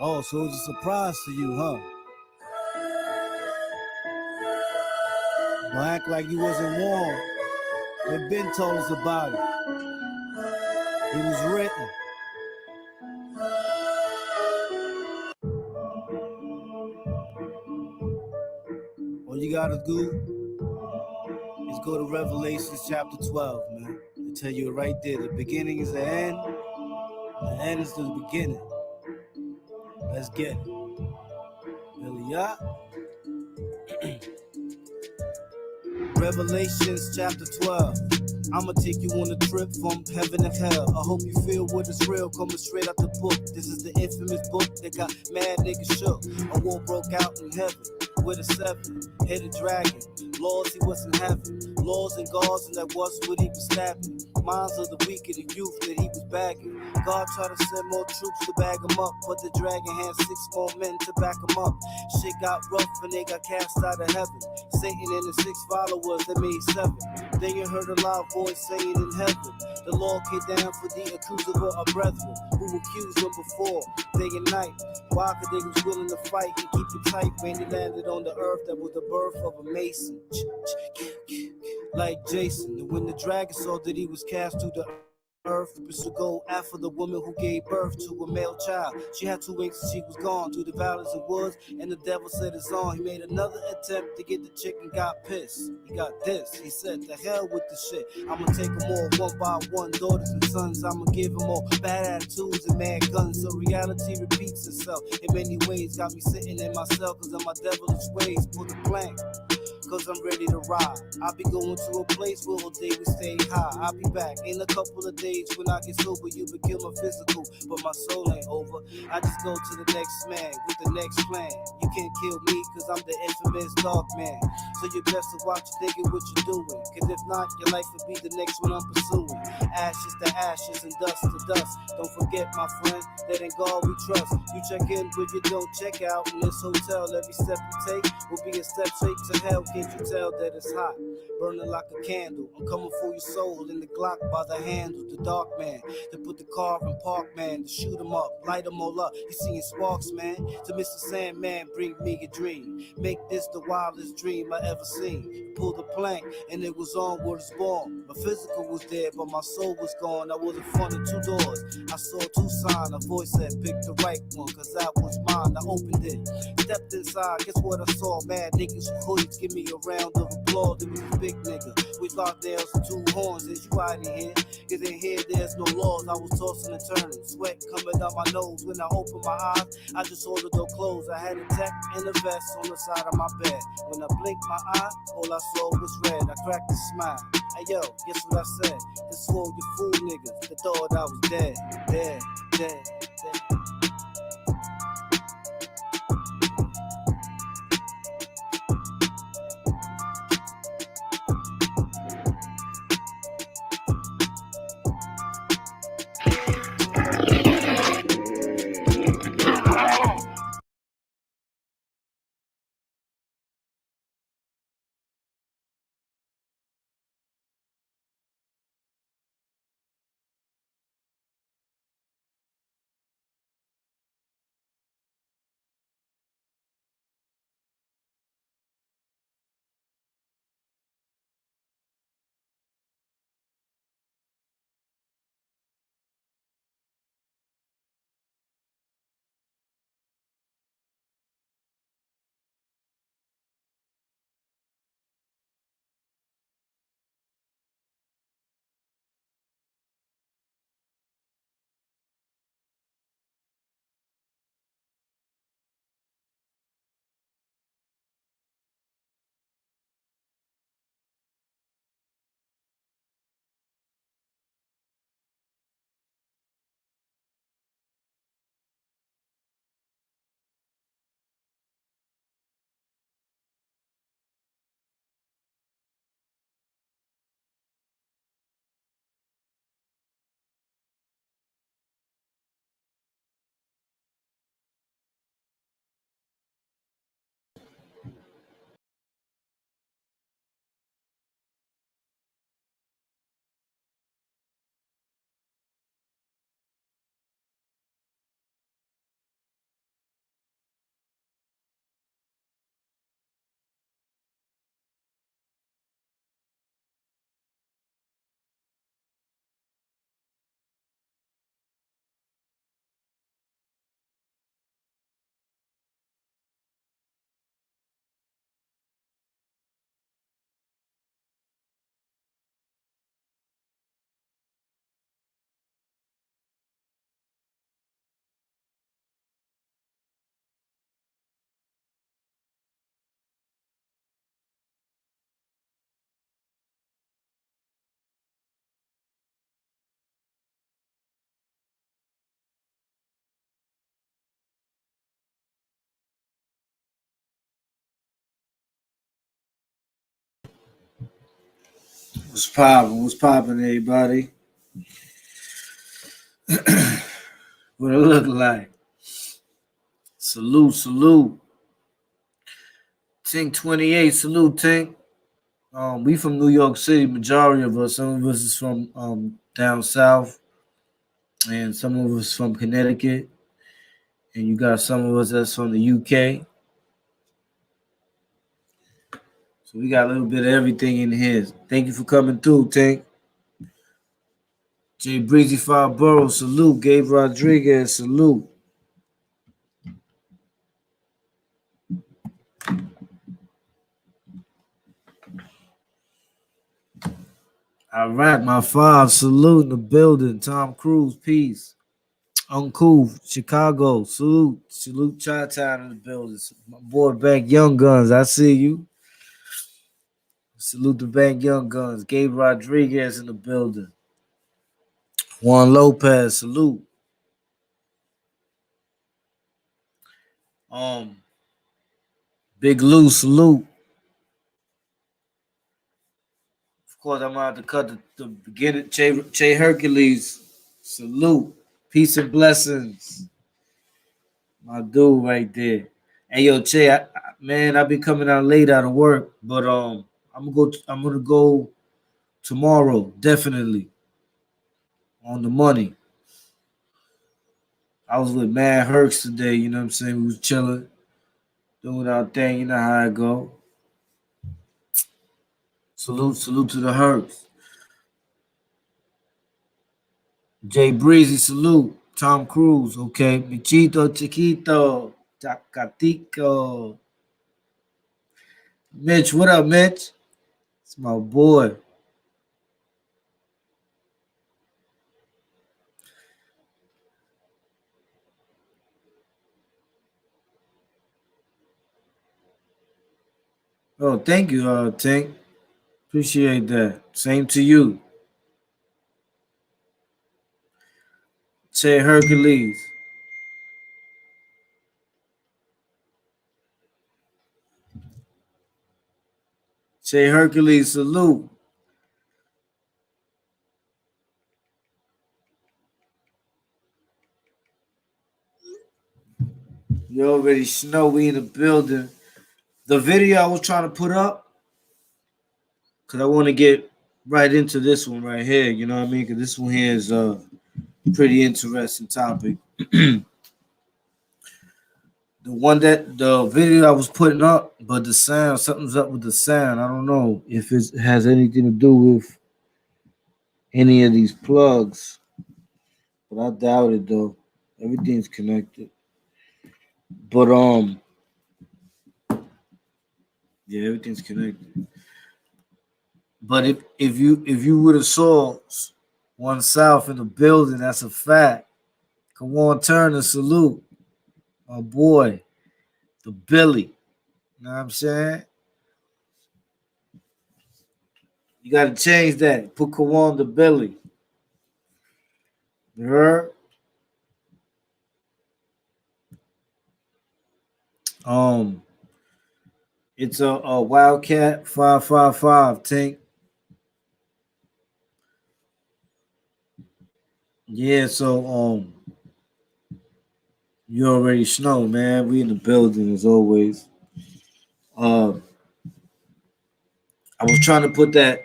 Oh, so it was a surprise to you, huh? Don't act like you wasn't warned. They've been told us about it. It was written. All you gotta do is go to Revelation chapter 12, man. They tell you right there. The beginning is the end, and the end is the beginning. Let's get it. Billy, yeah? Revelations chapter 12. I'ma take you on a trip from heaven to hell. I hope you feel what is real, coming straight out the book. This is the infamous book that got mad niggas shook. A war broke out in heaven with a seven headed dragon. Laws he was in heaven, laws and gods, and that was what he was stabbing. Minds of the weak and the youth that he was bagging. God tried to send more troops to bag him up, but the dragon had 6 more men to back him up. Shit got rough and they got cast out of heaven. Satan and the 6 followers that made 7. Then you heard a loud voice saying in heaven, the Lord came down for the accuser of our brethren, who accused them before, day and night. Why? Cause they was willing to fight and keep it tight when they landed on the earth that was the birth of a mason. Like Jason, and when the dragon saw that he was cast to the earth was to go after the woman who gave birth to a male child. She had 2 wings and she was gone through the valleys and woods, and the devil said it's on. He made another attempt to get the chick and got pissed. He got this. He said, the hell with the shit. I'ma take them all one by one, daughters and sons. I'ma give them all bad attitudes and mad guns. So reality repeats itself in many ways. Got me sitting in my cell cause of my devilish ways. Put a blank. Cause I'm ready to ride. I'll be going to a place where all day we stay high. I'll be back in a couple of days when I get sober. You can kill my physical, but my soul ain't over. I just go to the next man with the next plan. You can't kill me cause I'm the infamous dog man. So you best to watch thinking what you're doing. Cause if not, your life will be the next one I'm pursuing. Ashes to ashes and dust to dust. Don't forget, my friend, that in God we trust. You check in, but you don't check out. In this hotel, every step you take will be a step straight to hell. Can't you tell that it's hot, burning like a candle? I'm coming for your soul in the Glock by the handle. The dark man, to put the car in park, man, to shoot 'em up, light 'em all up. You seeing sparks, man? To Mr. Sandman, bring me a dream. Make this the wildest dream I ever seen. Pull the plank, and it was on where it's born. My physical was there, but my soul was gone. I was in front of 2 doors. I saw 2 signs. A voice said, pick the right one, cause that was mine. I opened it, stepped inside. Guess what I saw? Mad niggas with hoodies. Give me a round of applause. It was a big nigga with locked nails and 2 horns. Is you out of here? Cause in here there's no laws. I was tossing and turning, sweat coming out my nose. When I opened my eyes, I just saw the door close. I had a tech and a vest on the side of my bed. When I blinked my eye, all I saw was red. I cracked a smile. Hey yo, guess what I said? This for you fool niggas that thought I was dead, dead, dead, dead. What's poppin'? What's poppin', everybody? What it look like? Salute, salute. Tink 28, salute, Tink. We from New York City, majority of us. Some of us is from down south, and some of us from Connecticut, and you got some of us that's from the UK. So we got a little bit of everything in here. Thank you for coming through, Tink. Jay Breezy Five Boroughs, salute. Gabe Rodriguez, salute. Iraq, my five, salute in the building. Tom Cruise, peace. Uncle, Chicago, salute. Salute Chi-Town in the building. My boy Bank Young Guns, I see you. Salute the Bank Young Guns. Gabe Rodriguez in the building. Juan Lopez, salute. Big Lou, salute. Of course, I'm about to cut the beginning. Che Hercules, salute. Peace and blessings. My dude right there. Hey yo, Che, man, I've been coming out late out of work, but I'm gonna go tomorrow, definitely. On the money. I was with Mad Hercs today, you know what I'm saying? We was chilling, doing our thing, you know how it go. Salute to the Hercs. Jay Breezy, salute. Tom Cruise, okay. Michito Chiquito, Tacatico. Mitch, what up, Mitch? It's my boy. Oh, thank you, Tank. Appreciate that. Same to you. Che Hercules. Che Hercules, salute. You already know we in the building. The video I was trying to put up, because I want to get right into this one right here. You know what I mean? Because this one here is a pretty interesting topic. The video I was putting up, but the sound, something's up with the sound. I don't know if it has anything to do with any of these plugs, but I doubt it though. Everything's connected. But yeah, everything's connected. But if you would have saw One South in the building, that's a fact. Come on, Turner, salute. My boy, the Billy. You know what I'm saying? You gotta change that. Put Kawan the Billy. You heard? Um, it's a Wildcat 555 tank. Yeah, so you already know, man. We in the building as always. Uh, I was trying to put that.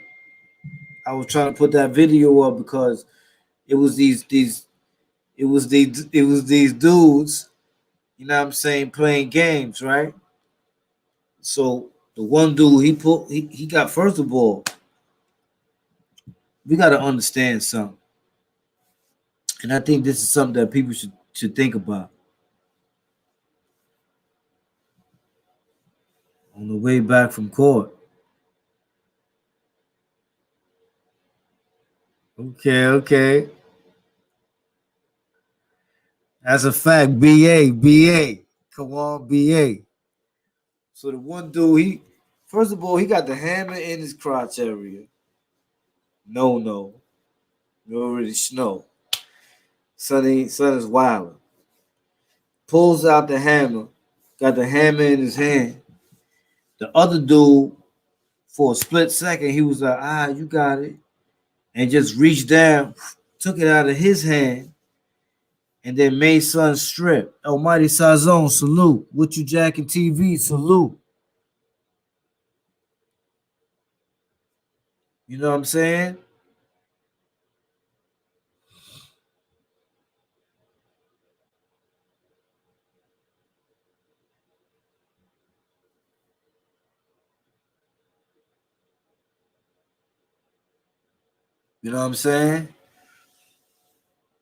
I was trying to put that video up because it was these dudes. You know what I'm saying, playing games, right? So the one dude he got, first of all, we got to understand something, and I think this is something that people should think about on the way back from court. Okay, okay. That's a fact. BA. Come on, BA. So the one dude, first of all, he got the hammer in his crotch area. No. You already know. Son is wild. Pulls out the hammer, got the hammer in his hand. The other dude For a split second, he was like, "Ah, you got it," and just reached down, took it out of his hand, and then made son strip. Almighty Sazon, salute. What you jacking TV, salute. You know what I'm saying? You know what I'm saying?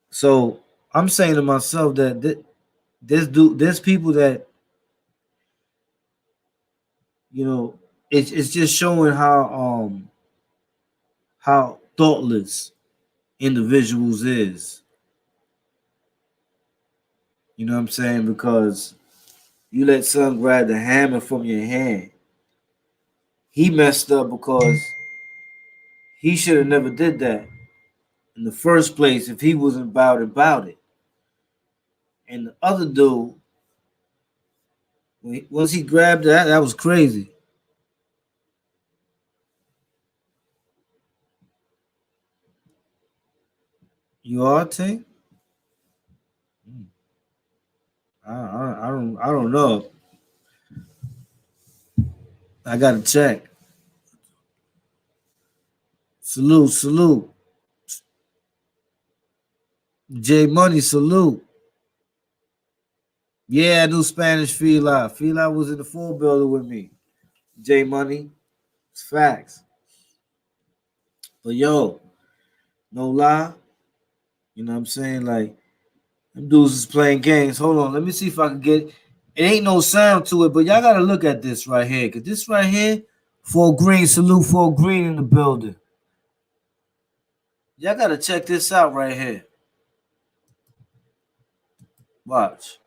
So I'm saying to myself that there's people that, you know, it's just showing how thoughtless individuals is. You know what I'm saying? Because you let son grab the hammer from your hand. He messed up because he should have never did that in the first place if he wasn't about it. And the other dude, once he grabbed that, that was crazy. You all think? I don't know. I gotta check. Salute, salute. J Money, salute. Yeah, I knew Spanish Fila. Fila was in the full building with me. J Money, it's facts. But yo, no lie, you know what I'm saying? Like, them dudes is playing games. Hold on, let me see if I can get it. It ain't no sound to it, but y'all gotta look at this right here. Cause this right here, Fort Green, salute Fort Green in the building. Y'all gotta check this out right here. Watch.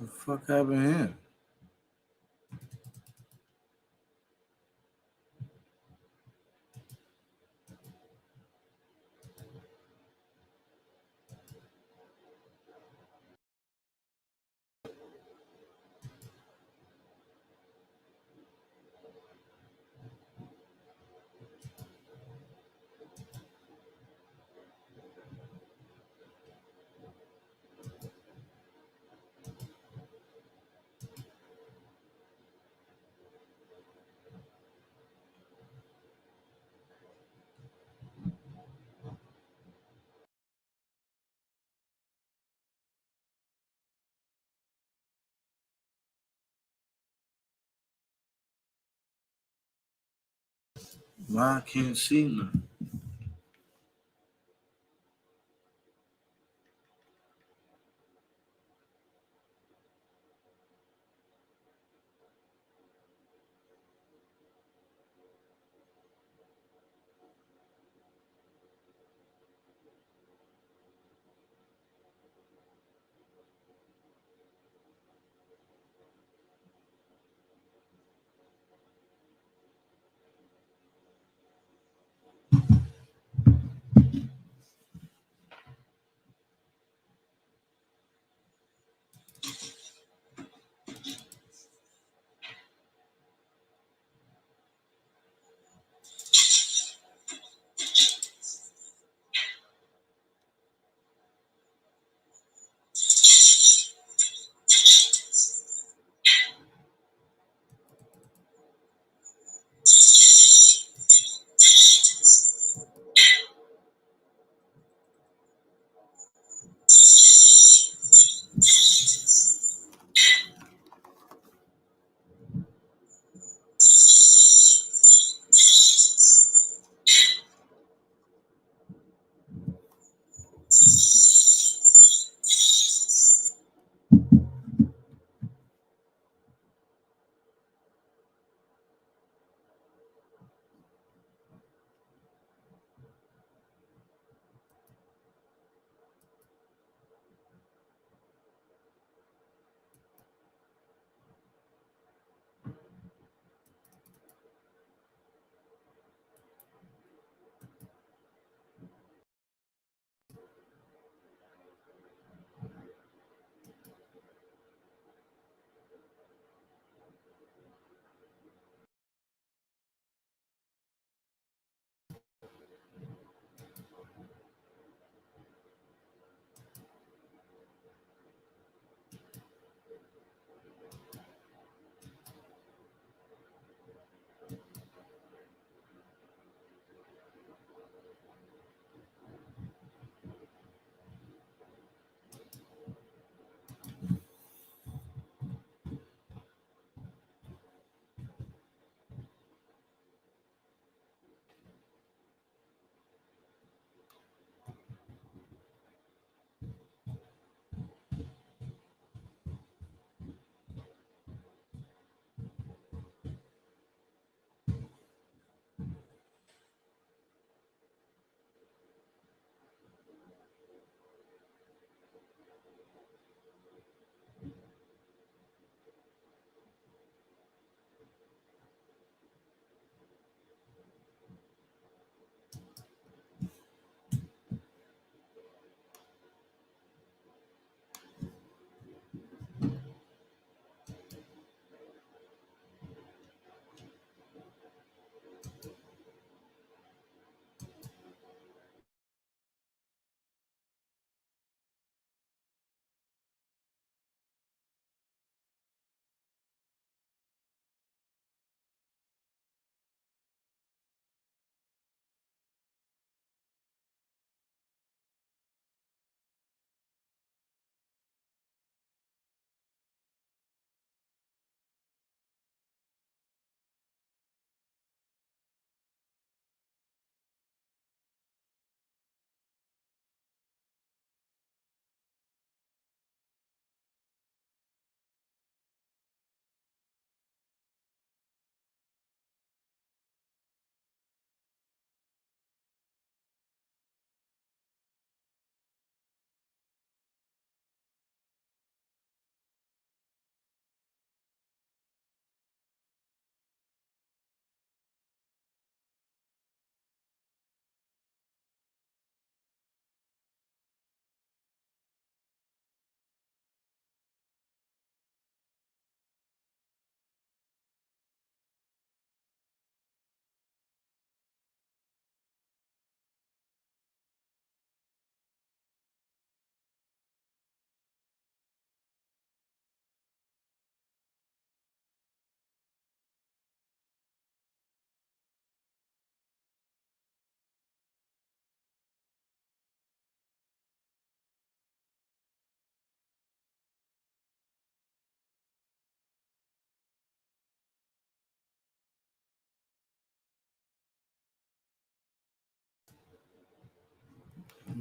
What the fuck happened here? Why I can't see nothing?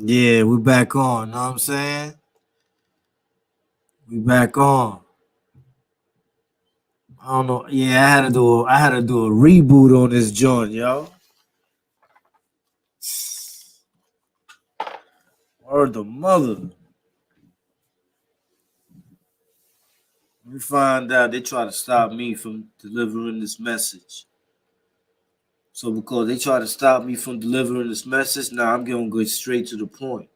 Yeah, we back on. Know what I'm saying? We back on. I don't know. Yeah, I had to do a reboot on this joint, yo. Word the mother. We find out they try to stop me from delivering this message. So because they try to stop me from delivering this message, now I'm gonna go straight to the point.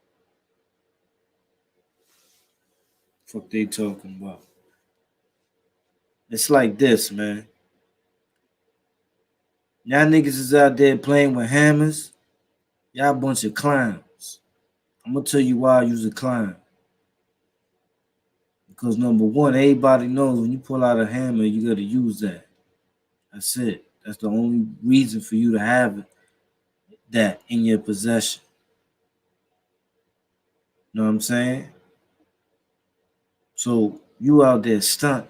Fuck they talking about. It's like this, man. Y'all niggas is out there playing with hammers. Y'all a bunch of clowns. I'm gonna tell you why I use a clown. Because number one, everybody knows when you pull out a hammer, you gotta use that. That's it. That's the only reason for you to have it, that in your possession. Know what I'm saying? So you out there stunt.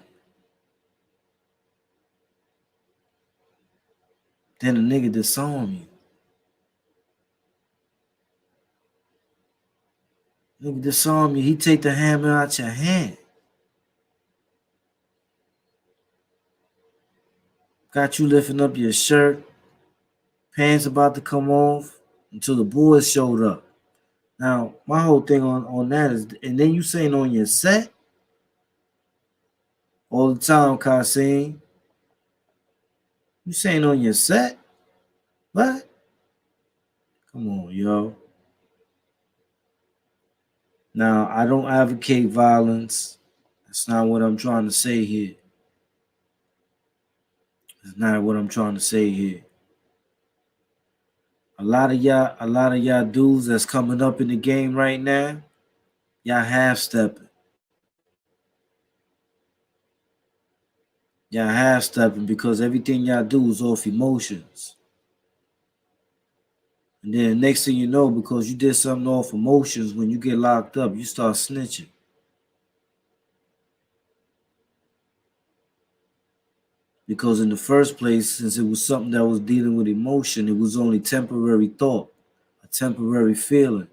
Then a nigga disarm you. Nigga disarm you. He take the hammer out your hand. Got you lifting up your shirt, pants about to come off until the boys showed up. Now, my whole thing on that is, and then you saying on your set all the time, Kasim. You saying on your set? What? Come on, yo. Now, I don't advocate violence. That's not what I'm trying to say here. That's not what I'm trying to say here. A lot of y'all dudes that's coming up in the game right now, y'all half stepping. Y'all half stepping because everything y'all do is off emotions. And then next thing you know, because you did something off emotions, when you get locked up, you start snitching. Because in the first place, since it was something that was dealing with emotion, it was only temporary thought, a temporary feeling.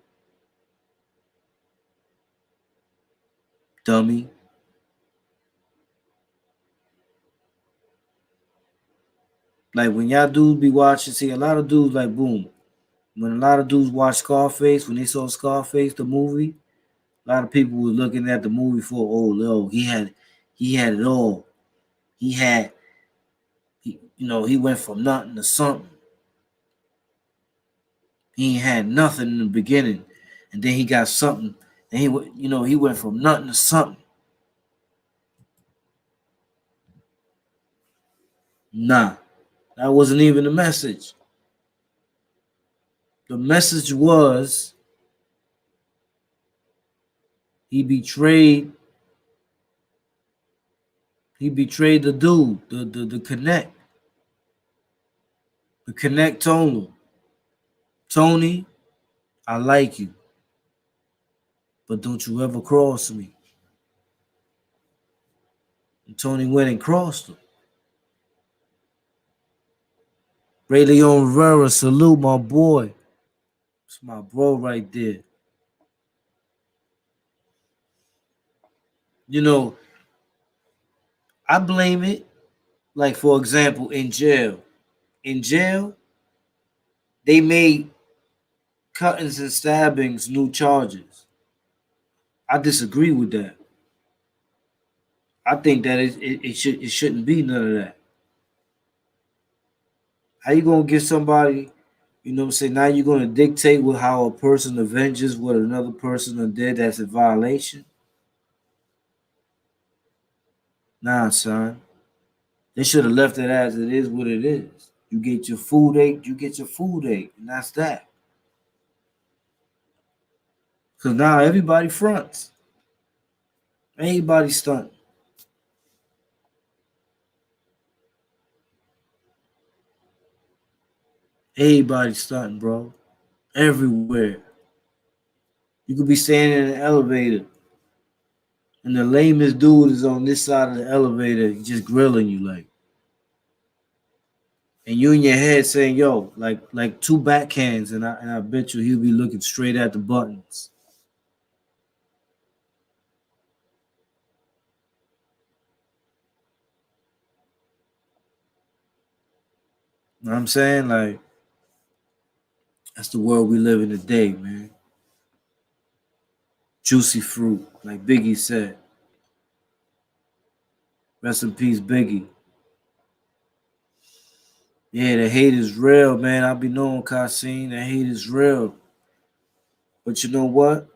Dummy. Like when y'all dudes be watching, see a lot of dudes like boom. When a lot of dudes watch Scarface, when they saw Scarface, the movie, a lot of people were looking at the movie for, oh no, he had it all. He went from nothing to something. He ain't had nothing in the beginning, and then he got something, and he went from nothing to something. Nah, that wasn't even the message. The message was he betrayed. He betrayed the dude, the connect. The connect told him, Tony, I like you, but don't you ever cross me. And Tony went and crossed him. Ray Leon Rivera, salute my boy. It's my bro right there. You know, I blame it. Like for example, in jail. In jail, they made cuttings and stabbings new charges. I disagree with that. I think that it shouldn't be none of that. How you gonna get somebody, what I'm saying? Now you're gonna dictate with how a person avenges what another person did that's a violation? Nah, son. They should have left it as it is what it is. You get your food ate, you get your food ate, and that's that. Cause now everybody fronts. Everybody stunt. Everybody stunting, bro. Everywhere. You could be standing in an elevator, and the lamest dude is on this side of the elevator, just grilling you like, and you in your head saying, "Yo, like two backhands," and I bet you he'll be looking straight at the buttons. You know what I'm saying? Like, that's the world we live in today, man. Juicy fruit, like Biggie said. Rest in peace, Biggie. Yeah, the hate is real, man. I be knowing Kasim. The hate is real. But you know what?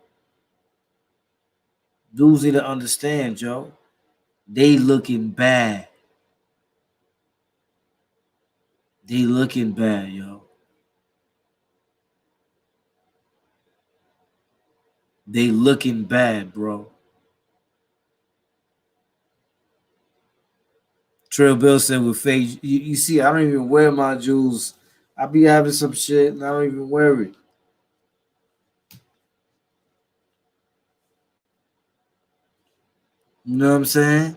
Dudes need to understand, Joe. They looking bad. They looking bad, yo. They looking bad, bro. Trail Bill said with fake. You see, I don't even wear my jewels. I be having some shit and I don't even wear it. You know what I'm saying?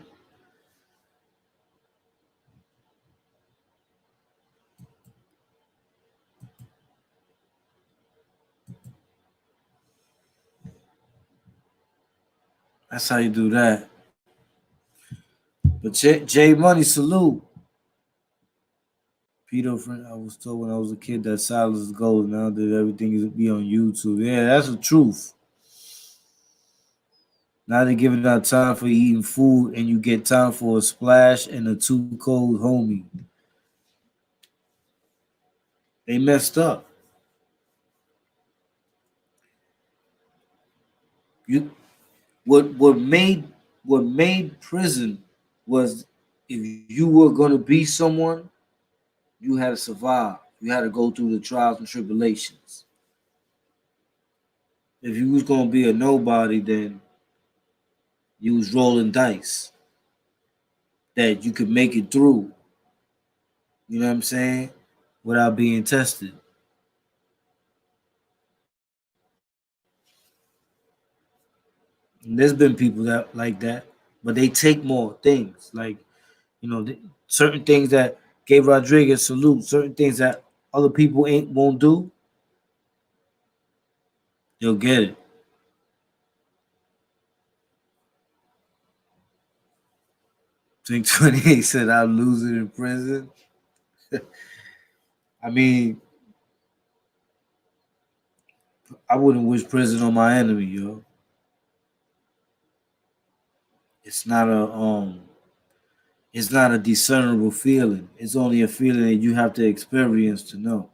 That's how you do that. But J Money, salute. Peter, friend, I was told when I was a kid that silence is gold. Now that everything is be on YouTube. Yeah, that's the truth. Now they're giving out time for eating food, and you get time for a splash and a too cold homie. They messed up. You what made prison was if you were gonna be someone, you had to survive. You had to go through the trials and tribulations. If you was gonna be a nobody, then you was rolling dice that you could make it through. You know what I'm saying? Without being tested. And there's been people that like that, but they take more things. Like, certain things that gave Rodriguez salute, certain things that other people ain't won't do, you'll get it. Think 28 said I'll lose it in prison. I mean, I wouldn't wish prison on my enemy, yo. It's not a it's not a discernible feeling. It's only a feeling that you have to experience to know.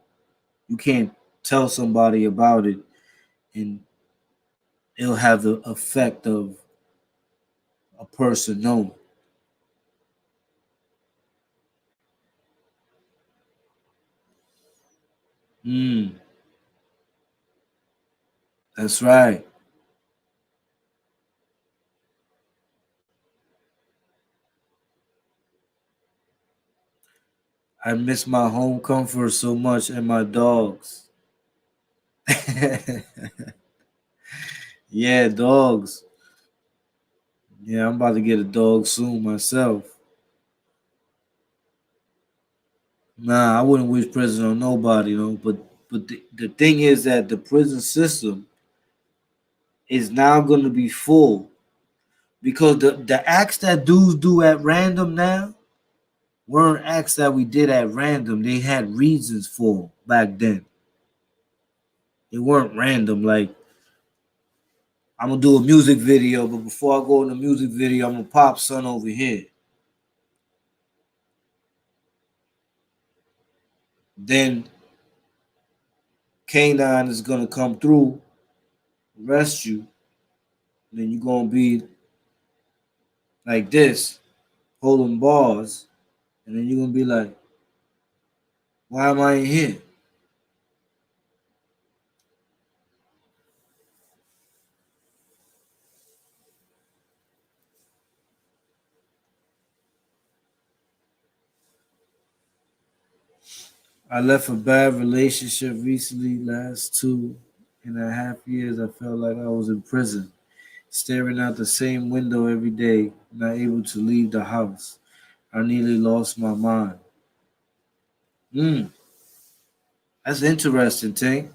You can't tell somebody about it and it'll have the effect of a person knowing. Mm, that's right. I miss my home comfort so much and my dogs. Yeah, dogs. Yeah, I'm about to get a dog soon myself. Nah, I wouldn't wish prison on nobody, But the thing is that the prison system is now going to be full because the acts that dudes do at random now weren't acts that we did at random. They had reasons for back then. They weren't random. Like, I'm gonna do a music video, but before I go in the music video, I'm gonna pop son over here. Then K9 is gonna come through, arrest you. Then you're gonna be like this, holding bars, and then you're gonna be like, "Why am I in here?" I left a bad relationship recently. Last 2.5 years, I felt like I was in prison, staring out the same window every day, not able to leave the house. I nearly lost my mind. Mm, that's interesting, Tank.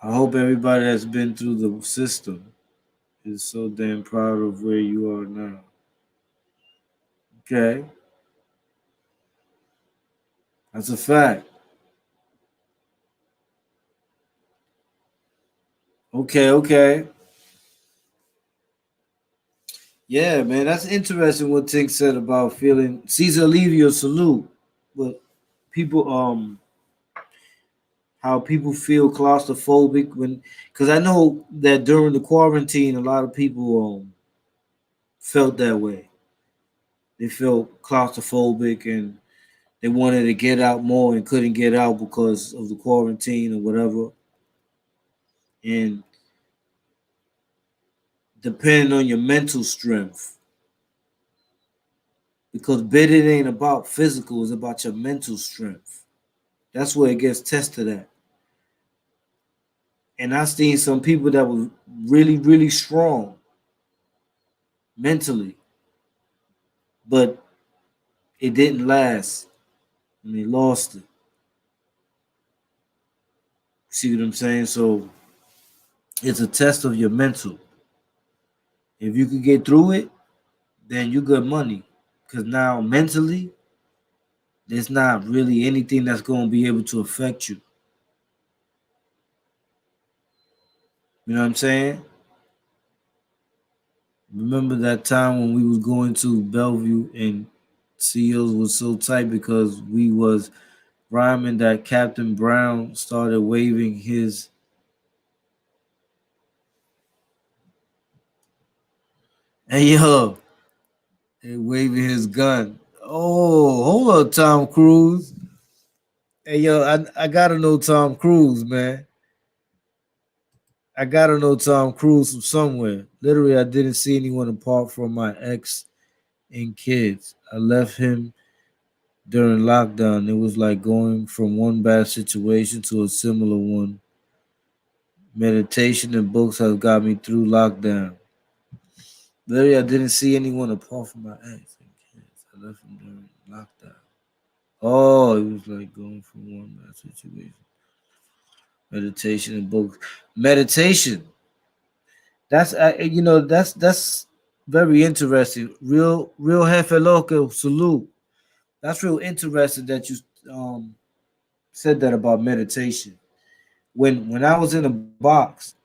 I hope everybody that's been through the system is so damn proud of where you are now. Okay, that's a fact. Okay, okay. Yeah, man, that's interesting what Tink said about feeling Caesar Levy a salute. But people how people feel claustrophobic when because I know that during the quarantine a lot of people felt that way. They felt claustrophobic and they wanted to get out more and couldn't get out because of the quarantine or whatever. And depending on your mental strength, because bidding ain't about physical, it's about your mental strength. That's where it gets tested at. And I've seen some people that were really, really strong mentally, but it didn't last and they lost it. See what I'm saying? So it's a test of your mental. If you can get through it, then you got money. Because now mentally, there's not really anything that's going to be able to affect you. You know what I'm saying? Remember that time when we was going to Bellevue and CEOs was so tight because we was rhyming that Captain Brown started waving his hey yo and waving his gun. Oh, hold up, Tom Cruise. Hey yo, I gotta know Tom Cruise, man. I gotta know Tom Cruise from somewhere. Literally, I didn't see anyone apart from my ex and kids. I left him during lockdown. It was like going from one bad situation to a similar one. Meditation and books have got me through lockdown. Literally, I didn't see anyone apart from my ex and kids. I left him during lockdown. Oh, it was like going from one bad situation. Meditation and books. Meditation. That's that's very interesting. Real Jefe Loco salute. That's real interesting that you um said that about meditation. When I was in a box,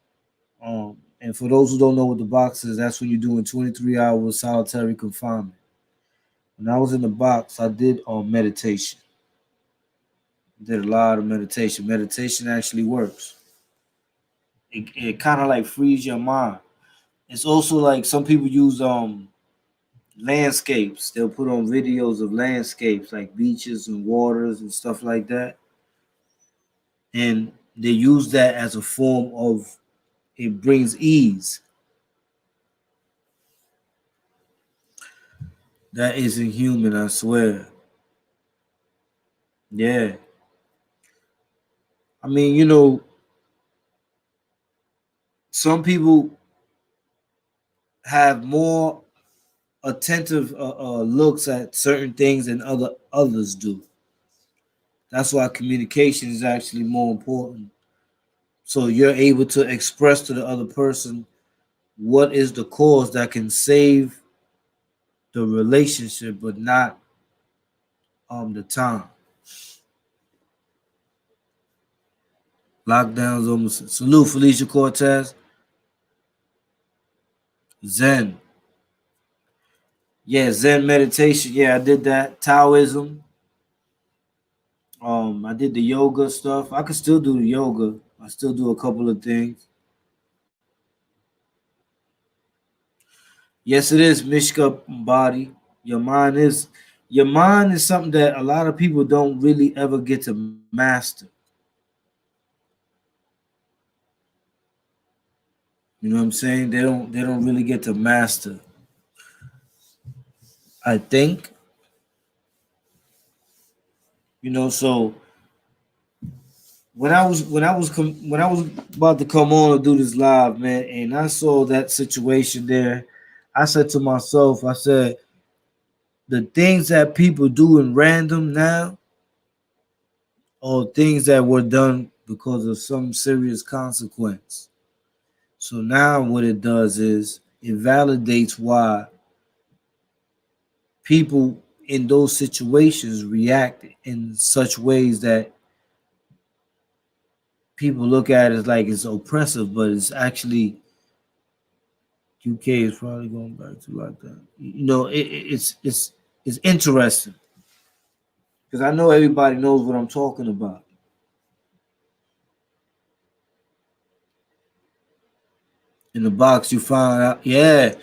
and for those who don't know what the box is, that's when you're doing 23 hours solitary confinement. When I was in the box, I did meditation. Did a lot of meditation. Meditation actually works. It kind of like frees your mind. It's also like some people use landscapes. They'll put on videos of landscapes like beaches and waters and stuff like that. And they use that as a form of it brings ease. That isn't human, I swear. Yeah. I mean, some people have more attentive looks at certain things than others do. That's why communication is actually more important. So you're able to express to the other person what is the cause that can save the relationship, but not the time. Lockdowns almost salute Felicia Cortez. Zen. Yeah, Zen meditation. Yeah, I did that. Taoism. I did the yoga stuff. I could still do the yoga. I still do a couple of things. Yes, it is Mishka body. Your mind is something that a lot of people don't really ever get to master. You know what I'm saying? They don't really get to master. I think, so when I was about to come on to do this live, man, and I saw that situation there, I said to myself, I said, the things that people do in random now, or things that were done because of some serious consequence. So now what it does is it validates why people in those situations react in such ways that people look at it as like it's oppressive, but it's actually UK is probably going back to like that. It's interesting because I know everybody knows what I'm talking about. In the box, you find out, yeah,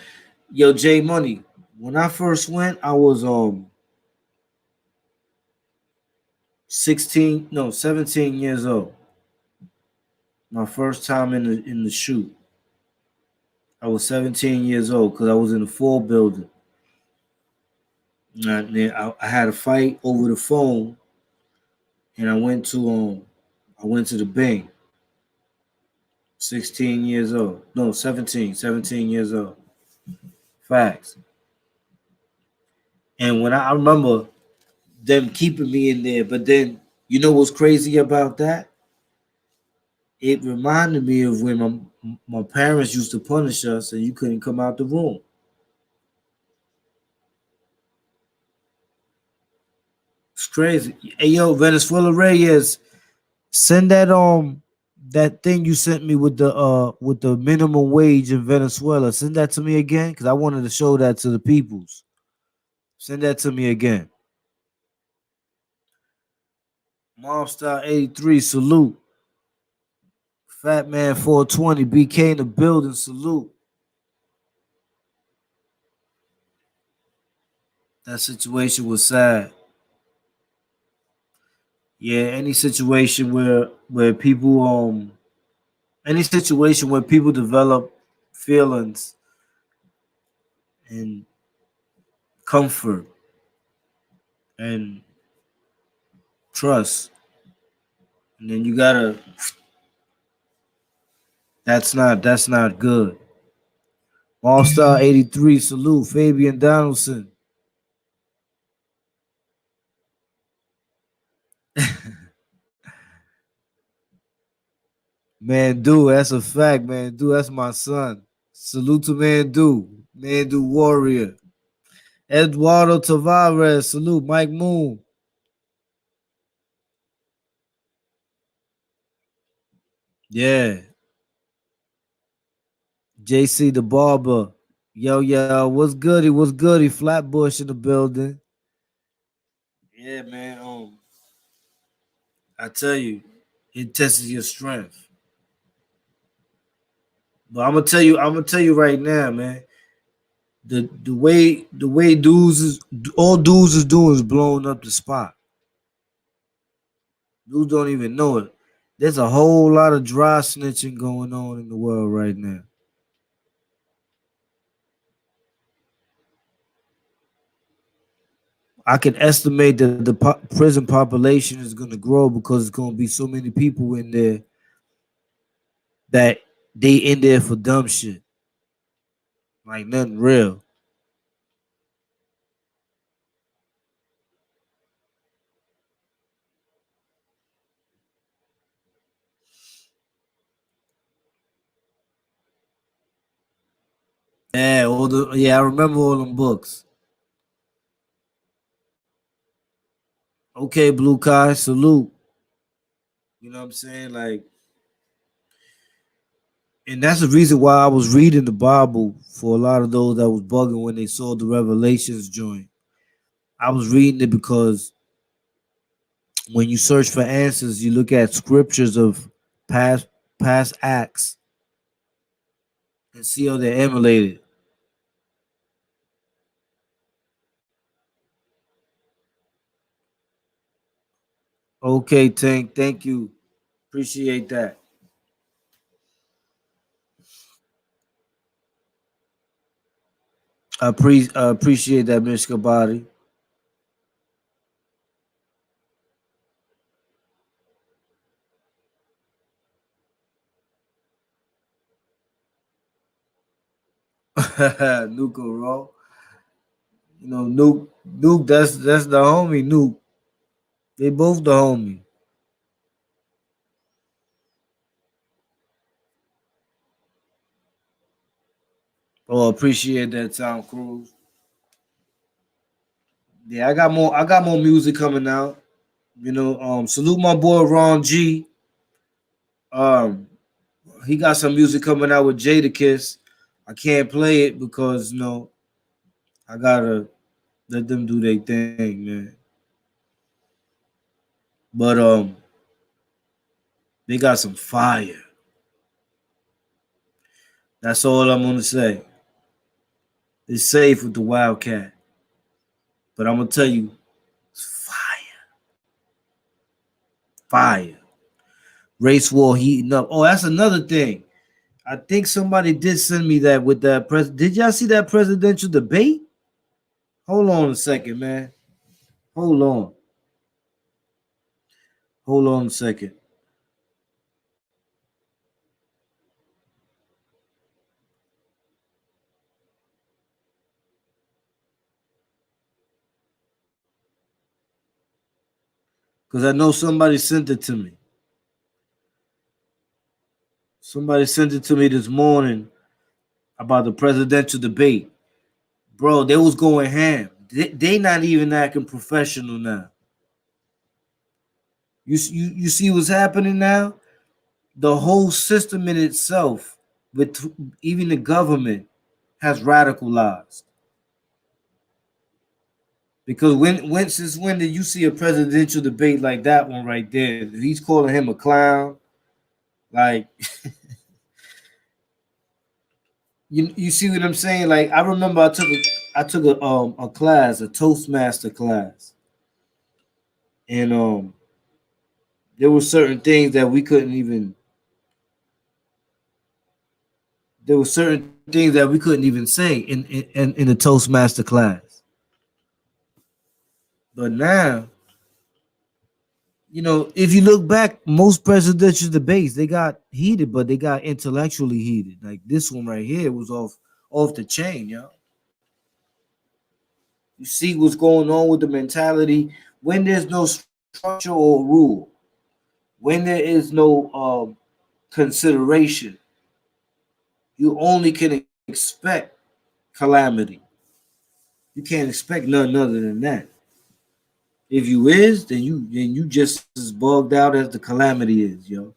yo, J Money. When I first went, I was 16, no, 17 years old. My first time in the shoot. I was 17 years old because I was in the full building. And then I had a fight over the phone, and I went to the bank. 16 years old. No, 17 years old. Facts. And when I remember them keeping me in there, but then you know what's crazy about that? It reminded me of when my parents used to punish us and you couldn't come out the room. It's crazy. Hey yo, Venezuela Reyes, send that thing you sent me with the minimum wage in Venezuela. Send that to me again because I wanted to show that to the peoples. Send that to me again. Mobstar 83, salute. Fat Man 420, BK in the building, salute. That situation was sad. Yeah, any situation where people any situation where people develop feelings and comfort and trust, and then you gotta that's not good. All Star 83, salute. Fabian Donaldson. Man, do that's a fact, man. Do that's my son. Salute to Man Do. Man Do Warrior. Eduardo Tavares, salute. Mike Moon. Yeah. JC the Barber. Yo, what's goody? What's goody? Flatbush in the building. Yeah, man. I tell you, it tests your strength. But I'm gonna tell you right now, man. The way dudes is all dudes is doing is blowing up the spot. Dudes don't even know it. There's a whole lot of dry snitching going on in the world right now. I can estimate that the prison population is going to grow because it's going to be so many people in there that they in there for dumb shit, like nothing real. Yeah, I remember all them books. Okay, Blue Kai, salute. You know what I'm saying? Like, and that's the reason why I was reading the Bible for a lot of those that was bugging when they saw the Revelations joint. I was reading it because when you search for answers, you look at scriptures of past past acts and see how they're emulated. Okay, Tank, thank you. Appreciate that. I appreciate that, Mr. Body. Nuke Raw. You know, Nuke, that's the homie, Nuke. They both the homie. Oh, appreciate that, Tom Cruise. Yeah, I got more music coming out. Salute my boy Ron G. Um, he got some music coming out with Jadakiss. I can't play it because I gotta let them do their thing, man. But they got some fire. That's all I'm gonna say. It's safe with the Wildcat, but I'm gonna tell you, it's fire, fire. Race war heating up. Oh, that's another thing. I think somebody did send me that with that Did y'all see that presidential debate? Hold on a second, man. Hold on. Hold on a second. Because I know somebody sent it to me. Somebody sent it to me this morning about the presidential debate. Bro, they was going ham. They not even acting professional now. You see what's happening now? The whole system in itself, with even the government, has radicalized. Because since when did you see a presidential debate like that one right there? He's calling him a clown. Like you see what I'm saying? Like I remember I took a class, a Toastmaster class, and there were certain things that we couldn't even say in the Toastmaster class. But now, if you look back, most presidential debates they got heated, but they got intellectually heated. Like this one right here was off the chain, yo. You see what's going on with the mentality when there's no structure or rule, when there is no consideration. You only can expect calamity. You can't expect nothing other than that. If you is, then you just as bugged out as the calamity is, yo.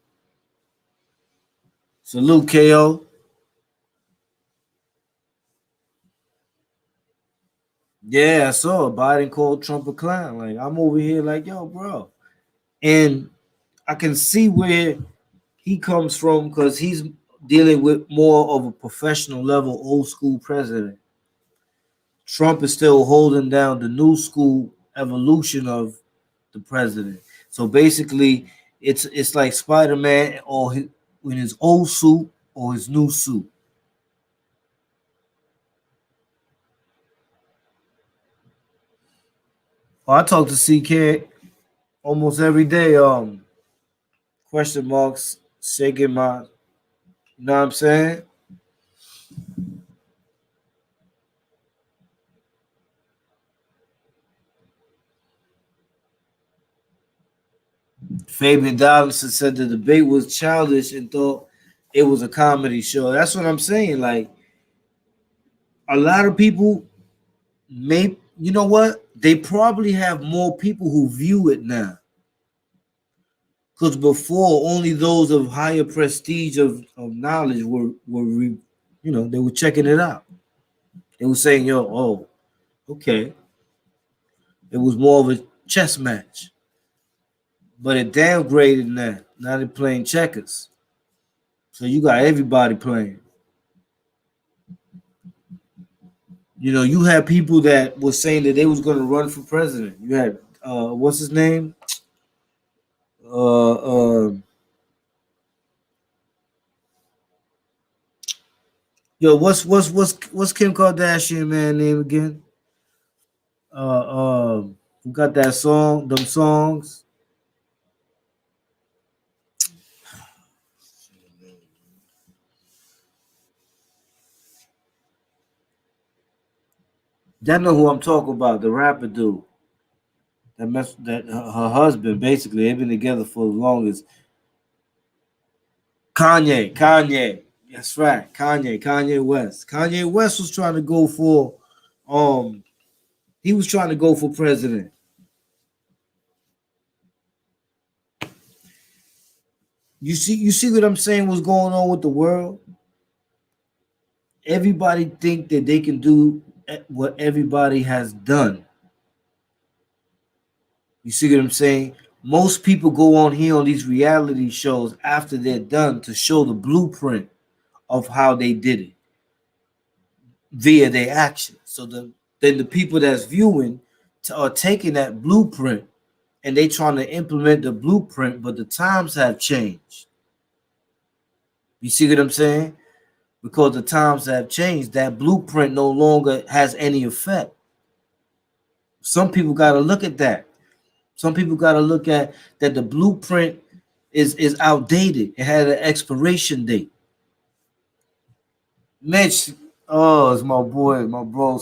Salute, KO. Yeah, I saw Biden called Trump a clown. Like I'm over here, like yo, bro, and I can see where he comes from because he's dealing with more of a professional level, old school president. Trump is still holding down the new school evolution of the president. So basically, it's like Spider Man or in his old suit or his new suit. Well, I talk to CK almost every day. Question marks, shaking my, you know what I'm saying? Fabian Donaldson said the debate was childish and thought it was a comedy show. That's what I'm saying. Like a lot of people may, you know what? They probably have more people who view it now. Because before, only those of higher prestige of knowledge they were checking it out. They were saying, yo, oh, okay. It was more of a chess match. But it downgraded now. Now they're playing checkers. So you got everybody playing. You had people that were saying that they was going to run for president. You had what's his name? Uh, uh, what's Kim Kardashian man name again? Who got that song? Them songs. Y'all know who I'm talking about, the rapper dude. That her husband, basically, they've been together for the longest. Kanye. That's right. Kanye West. Kanye West was trying to go for he was trying to go for president. You see what I'm saying? What's going on with the world? Everybody think that they can do what everybody has done. You see what I'm saying? Most people go on here on these reality shows after they're done to show the blueprint of how they did it via their actions. So then the people that's viewing are taking that blueprint and they trying to implement the blueprint, but the times have changed. You see what I'm saying? Because the times have changed, that blueprint no longer has any effect. Some people got to look at that. Some people got to look at that the blueprint is outdated. It had an expiration date. Mitch, oh, it's my boy, my bro.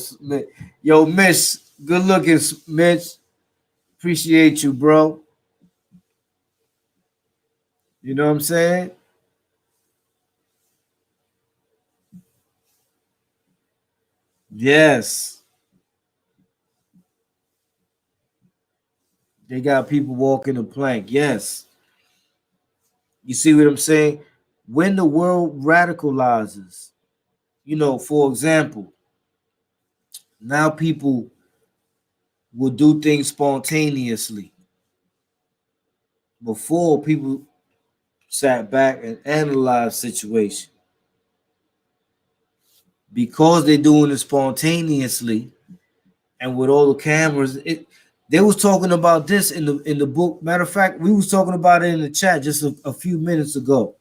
Yo, Mitch, good looking, Mitch. Appreciate you, bro. You know what I'm saying? Yes. They got people walking the plank. Yes. You see what I'm saying? When the world radicalizes, for example, now people will do things spontaneously. Before, people sat back and analyzed situation. Because they're doing it spontaneously and with all the cameras, they was talking about this in the book. Matter of fact, we was talking about it in the chat just a few minutes ago.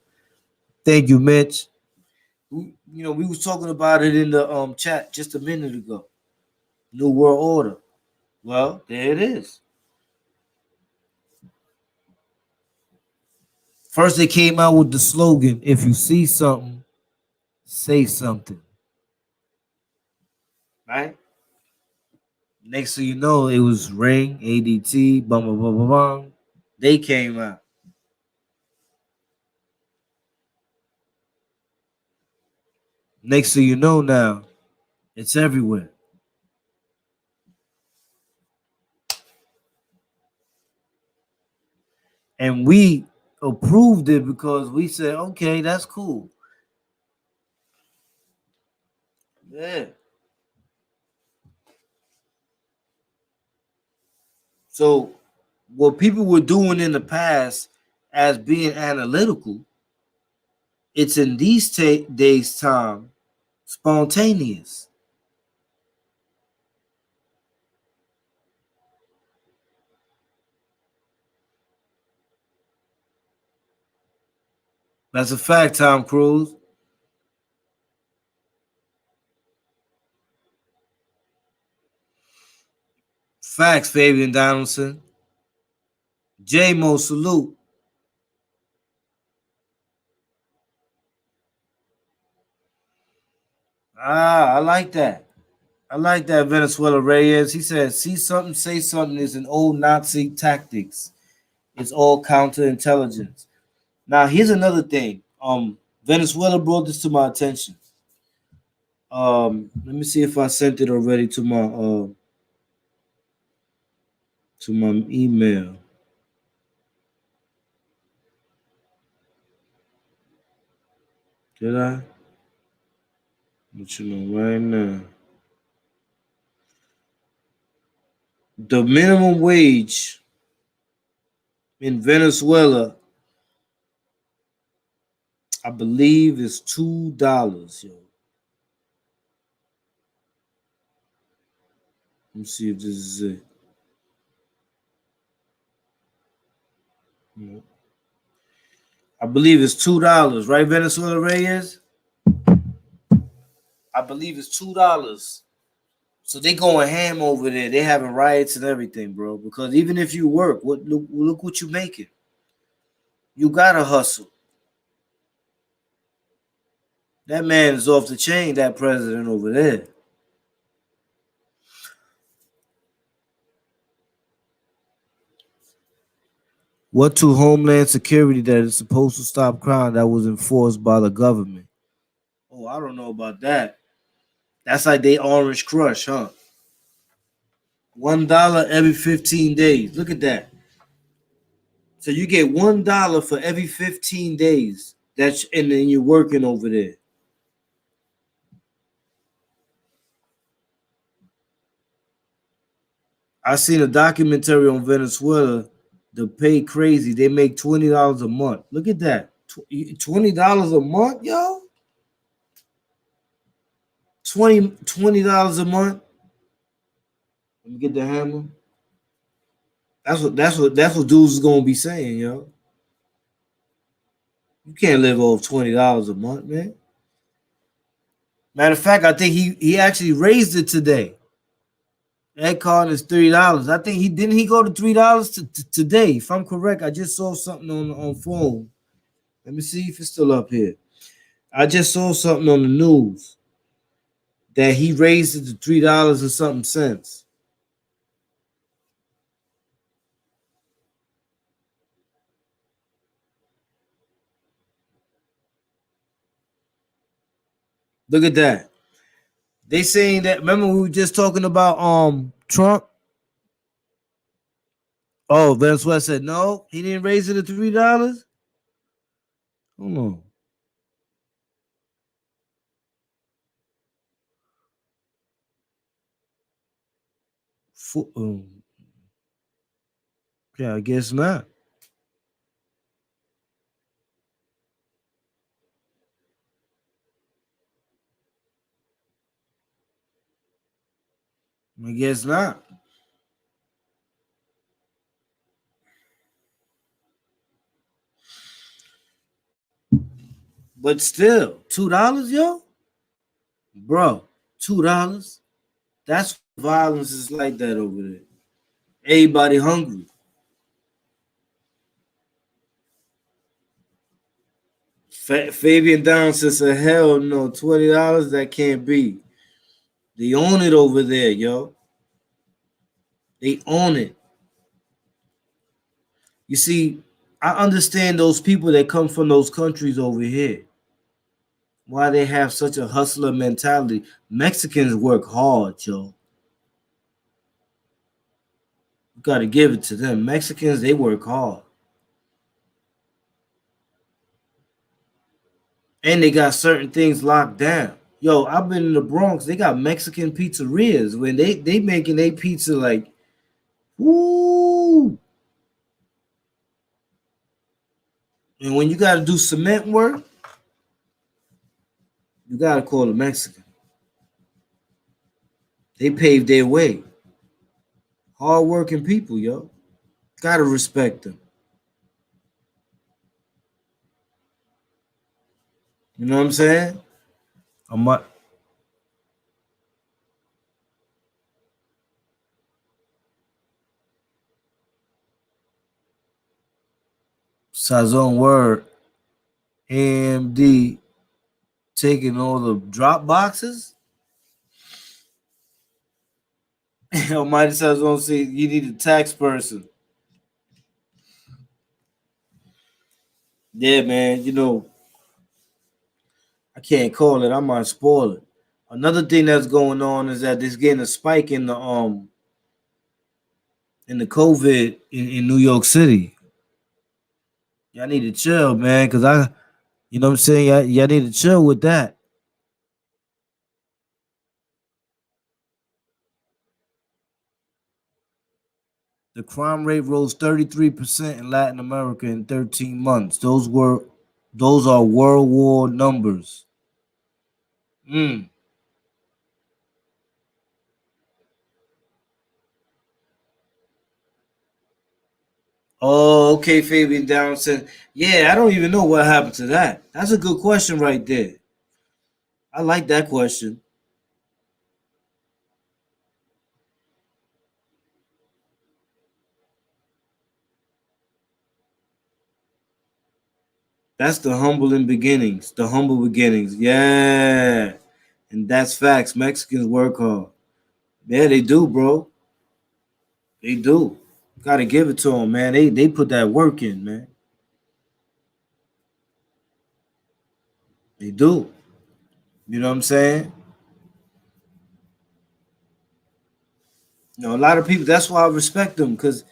Thank you, Mitch. We was talking about it in the chat just a minute ago. New World Order. Well, there it is. First, they came out with the slogan: "If you see something, say something." Right. Next thing you know, it was Ring, ADT, bum bum bum bum bum. They came out. Next thing you know, now it's everywhere. And we approved it because we said, okay, that's cool. Yeah. So what people were doing in the past as being analytical, it's in these days time spontaneous. That's a fact, Tom Cruise. Facts, Fabian Donaldson. J Mo salute. I like that. I like that, Venezuela Reyes. He said, see something, say something is an old Nazi tactics. It's all counterintelligence. Now, here's another thing. Venezuela brought this to my attention. Let me see if I sent it already to my email. Did I? Let you know right now. The minimum wage in Venezuela, I believe, is $2. Yo, let me see if this is it. No. I believe it's $2, right, Venezuela Reyes? I believe it's $2. So they going ham over there. They having riots and everything, bro. Because even if you work, look what you making. You gotta hustle. That man is off the chain. That president over there. What to Homeland Security that is supposed to stop crime that was enforced by the government? Oh, I don't know about that. That's like they Orange Crush, huh? $1 every 15 days. Look at that. So you get $1 for every 15 days. And then you're working over there. I seen a documentary on Venezuela. The pay crazy. They make $20 a month. Look at that. $20 a month, yo. $20 a month. Let me get the hammer. That's what dudes is gonna be saying, yo. You can't live off $20 a month, man. Matter of fact, I think he actually raised it today. That card is $3. I think he go to $3 today. If I'm correct, I just saw something on phone. Let me see if it's still up here. I just saw something on the news that he raised it to $3 and something cents. Look at that. They saying that. Remember we were just talking about Trump. Oh, Venezuela said no. He didn't raise it to $3. Hold on. Yeah, I guess not. I guess not. But still, $2, yo, bro, $2. That's violence is like that over there. Everybody hungry. Fabian Downson said, "Hell no, $20 that can't be." They own it over there, yo. They own it. You see, I understand those people that come from those countries over here. Why they have such a hustler mentality. Mexicans work hard, yo. You gotta give it to them. Mexicans, they work hard. And they got certain things locked down. Yo, I've been in the Bronx. They got Mexican pizzerias when they making a pizza like, woo. And when you got to do cement work, you got to call a Mexican. They paved their way. Hard-working people, yo. Got to respect them. You know what I'm saying? I'm Sazon word. AMD taking all the drop boxes. Almighty Sazon say you need a tax person. Yeah, man. You know, I can't call it. I might spoil it. Another thing that's going on is that there's getting a spike in the COVID in New York City. Y'all need to chill, man, because you know what I'm saying? Y'all need to chill with that. The crime rate rose 33% in Latin America in 13 months. Those are World War numbers. Mm. Oh, okay, Fabian Downson. Yeah, I don't even know what happened to that. That's a good question right there. I like that question. That's the humbling beginnings. The humble beginnings. Yeah. And that's facts. Mexicans work hard. Yeah, they do, bro. They do. Gotta give it to them, man. They put that work in, man. They do. You know what I'm saying? You know, a lot of people. That's why I respect them because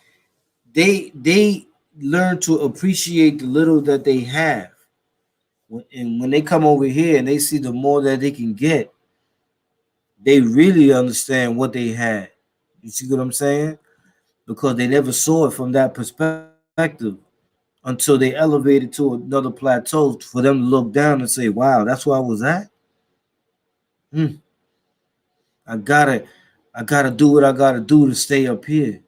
they learn to appreciate the little that they have. And when they come over here and they see the more that they can get, they really understand what they had. You see what I'm saying? Because they never saw it from that perspective until they elevated to another plateau for them to look down and say, "Wow, that's where I was at. Hmm, I gotta, I gotta do what I gotta do to stay up here."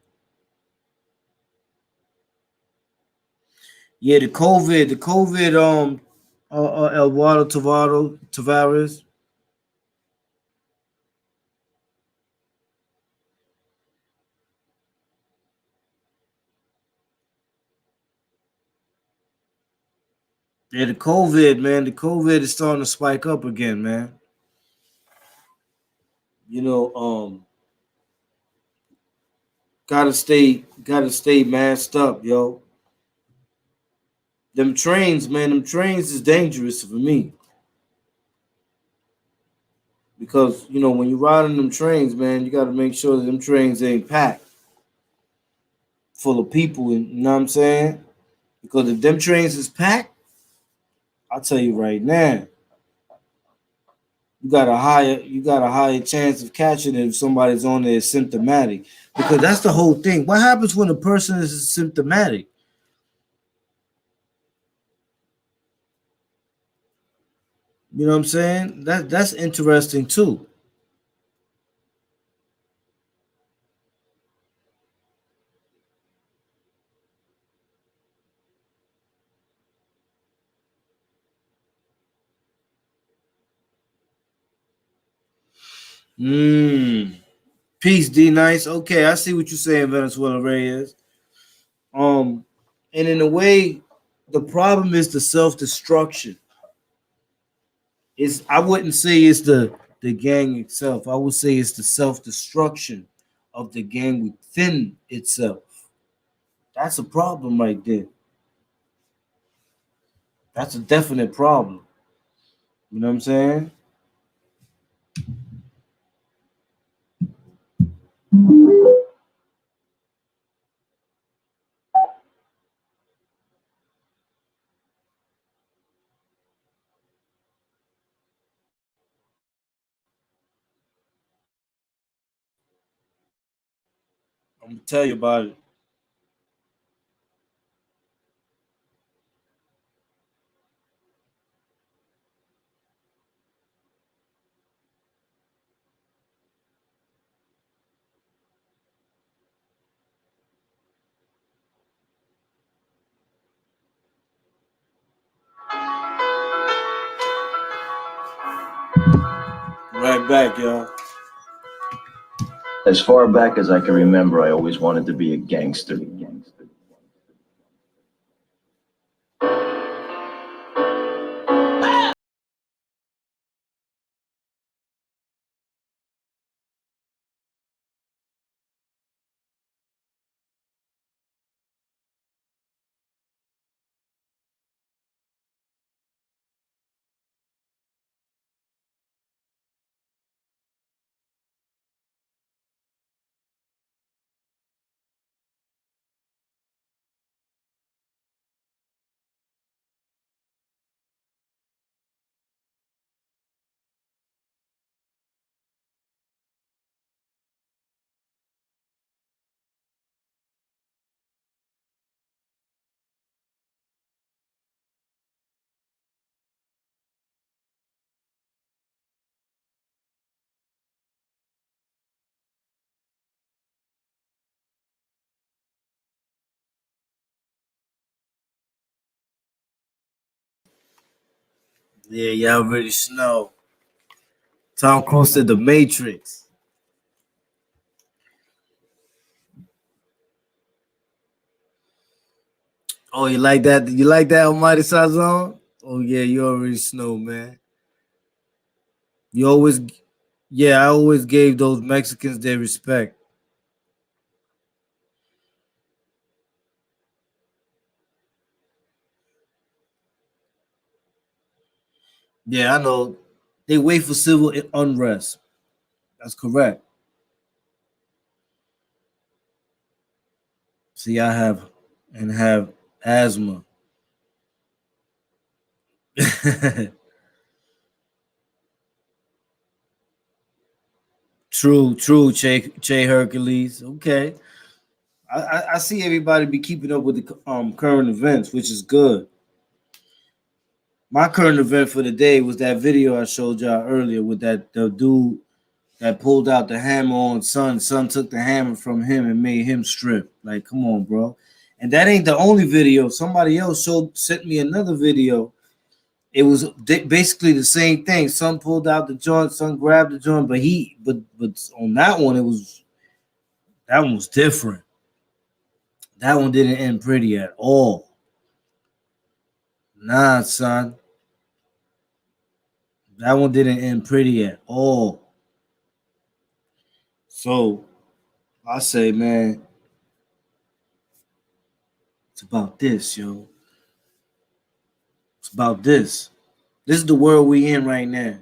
Yeah, the COVID, Eduardo Tavares. Yeah, the COVID, man. The COVID is starting to spike up again, man. You know, gotta stay masked up, yo. Them trains, man. Them trains is dangerous for me because when you ride on them trains, man, you got to make sure that them trains ain't packed full of people. And you know what I'm saying? Because if them trains is packed, I'll tell you right now, you got a higher chance of catching it if somebody's on there symptomatic. Because that's the whole thing. What happens when a person is symptomatic? You know what I'm saying? That's interesting too. Mm. Peace, D Nice. Okay, I see what you're saying, Venezuela Reyes. Um, and in a way, the problem is the self destruction. It's I wouldn't say it's the gang itself. I would say it's the self destruction of the gang within itself. That's a problem right there. That's a definite problem. You know what I'm saying? I'm gonna tell you about it. Right back, y'all. As far back as I can remember, I always wanted to be a gangster. Yeah, y'all already know. Tom Cruise said the Matrix. Oh, you like that? You like that Almighty Sazon? Oh yeah, you already know, man. You always, yeah, I always gave those Mexicans their respect. Yeah, I know. They wait for civil unrest. That's correct. See, I have asthma. True, Che Hercules. Okay. I see everybody be keeping up with the current events, which is good. My current event for the day was that video I showed y'all earlier with that the dude that pulled out the hammer on Son. Son took the hammer from him and made him strip. Like, come on, bro. And that ain't the only video. Somebody else sent me another video. It was basically the same thing. Son pulled out the joint, Son grabbed the joint, but on that one that one was different. That one didn't end pretty at all. Nah, son. That one didn't end pretty at all. So I say, man, it's about this, yo. It's about this. This is the world we in right now.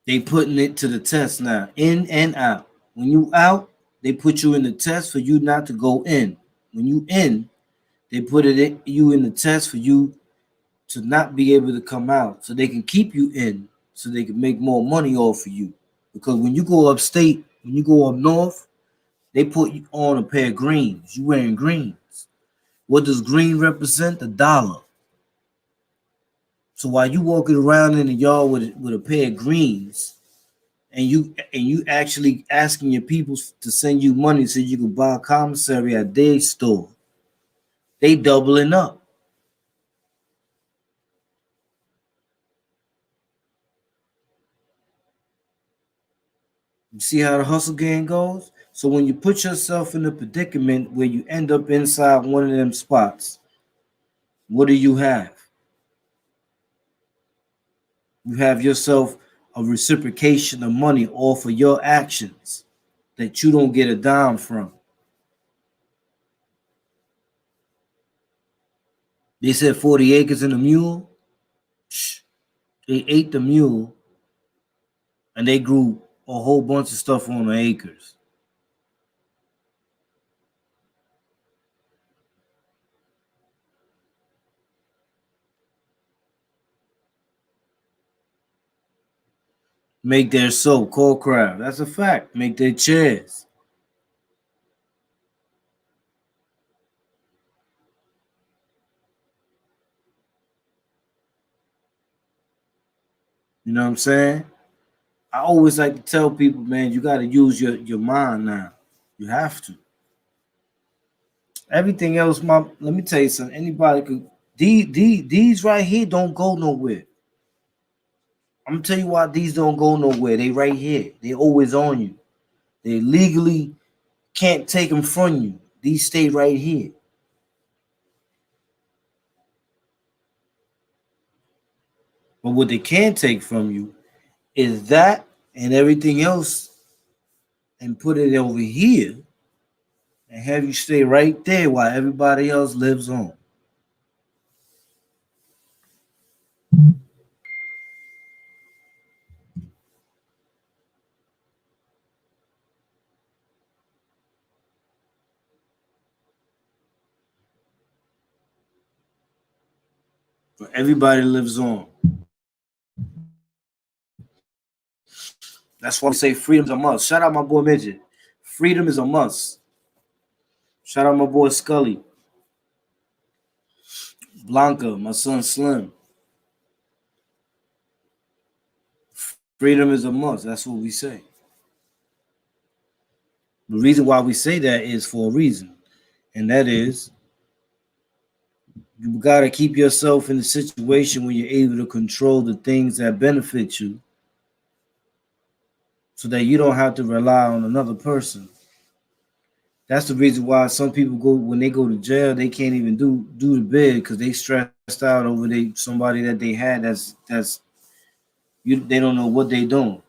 They putting it to the test now, in and out. When you out, they put you in the test for you not to go in. When you in, they put you in the test for you to not be able to come out, so they can keep you in, so they can make more money off of you. Because when you go upstate, when you go up north, they put you on a pair of greens. You wearing greens. What does green represent? The dollar. So while you walking around in the yard with a pair of greens, and you actually asking your people to send you money so you can buy a commissary at their store, they doubling up. You see how the hustle game goes? So when you put yourself in a predicament where you end up inside one of them spots, what do you have? You have yourself a reciprocation of money off of your actions that you don't get a dime from. They said 40 acres and a mule. Shh. They ate the mule and they grew a whole bunch of stuff on the acres. Make their soap, cold craft. That's a fact. Make their chairs. You know what I'm saying? I always like to tell people, man, you got to use your mind now. You have to. Everything else, let me tell you something. Anybody could. These right here don't go nowhere. I'm gonna tell you why these don't go nowhere. They right here. They always on you. They legally can't take them from you. These stay right here. But what they can take from you is that and everything else and put it over here and have you stay right there while everybody else lives on. But everybody lives on. That's why we say freedom's a must. Shout out my boy Midget. Freedom is a must. Shout out my boy Scully. Blanca, my son Slim. Freedom is a must. That's what we say. The reason why we say that is for a reason. And that is you got to keep yourself in a situation where you're able to control the things that benefit you so that you don't have to rely on another person. That's the reason why some people go when they go to jail, they can't even do the bid because they stressed out over somebody that they had that's they don't know what they doing.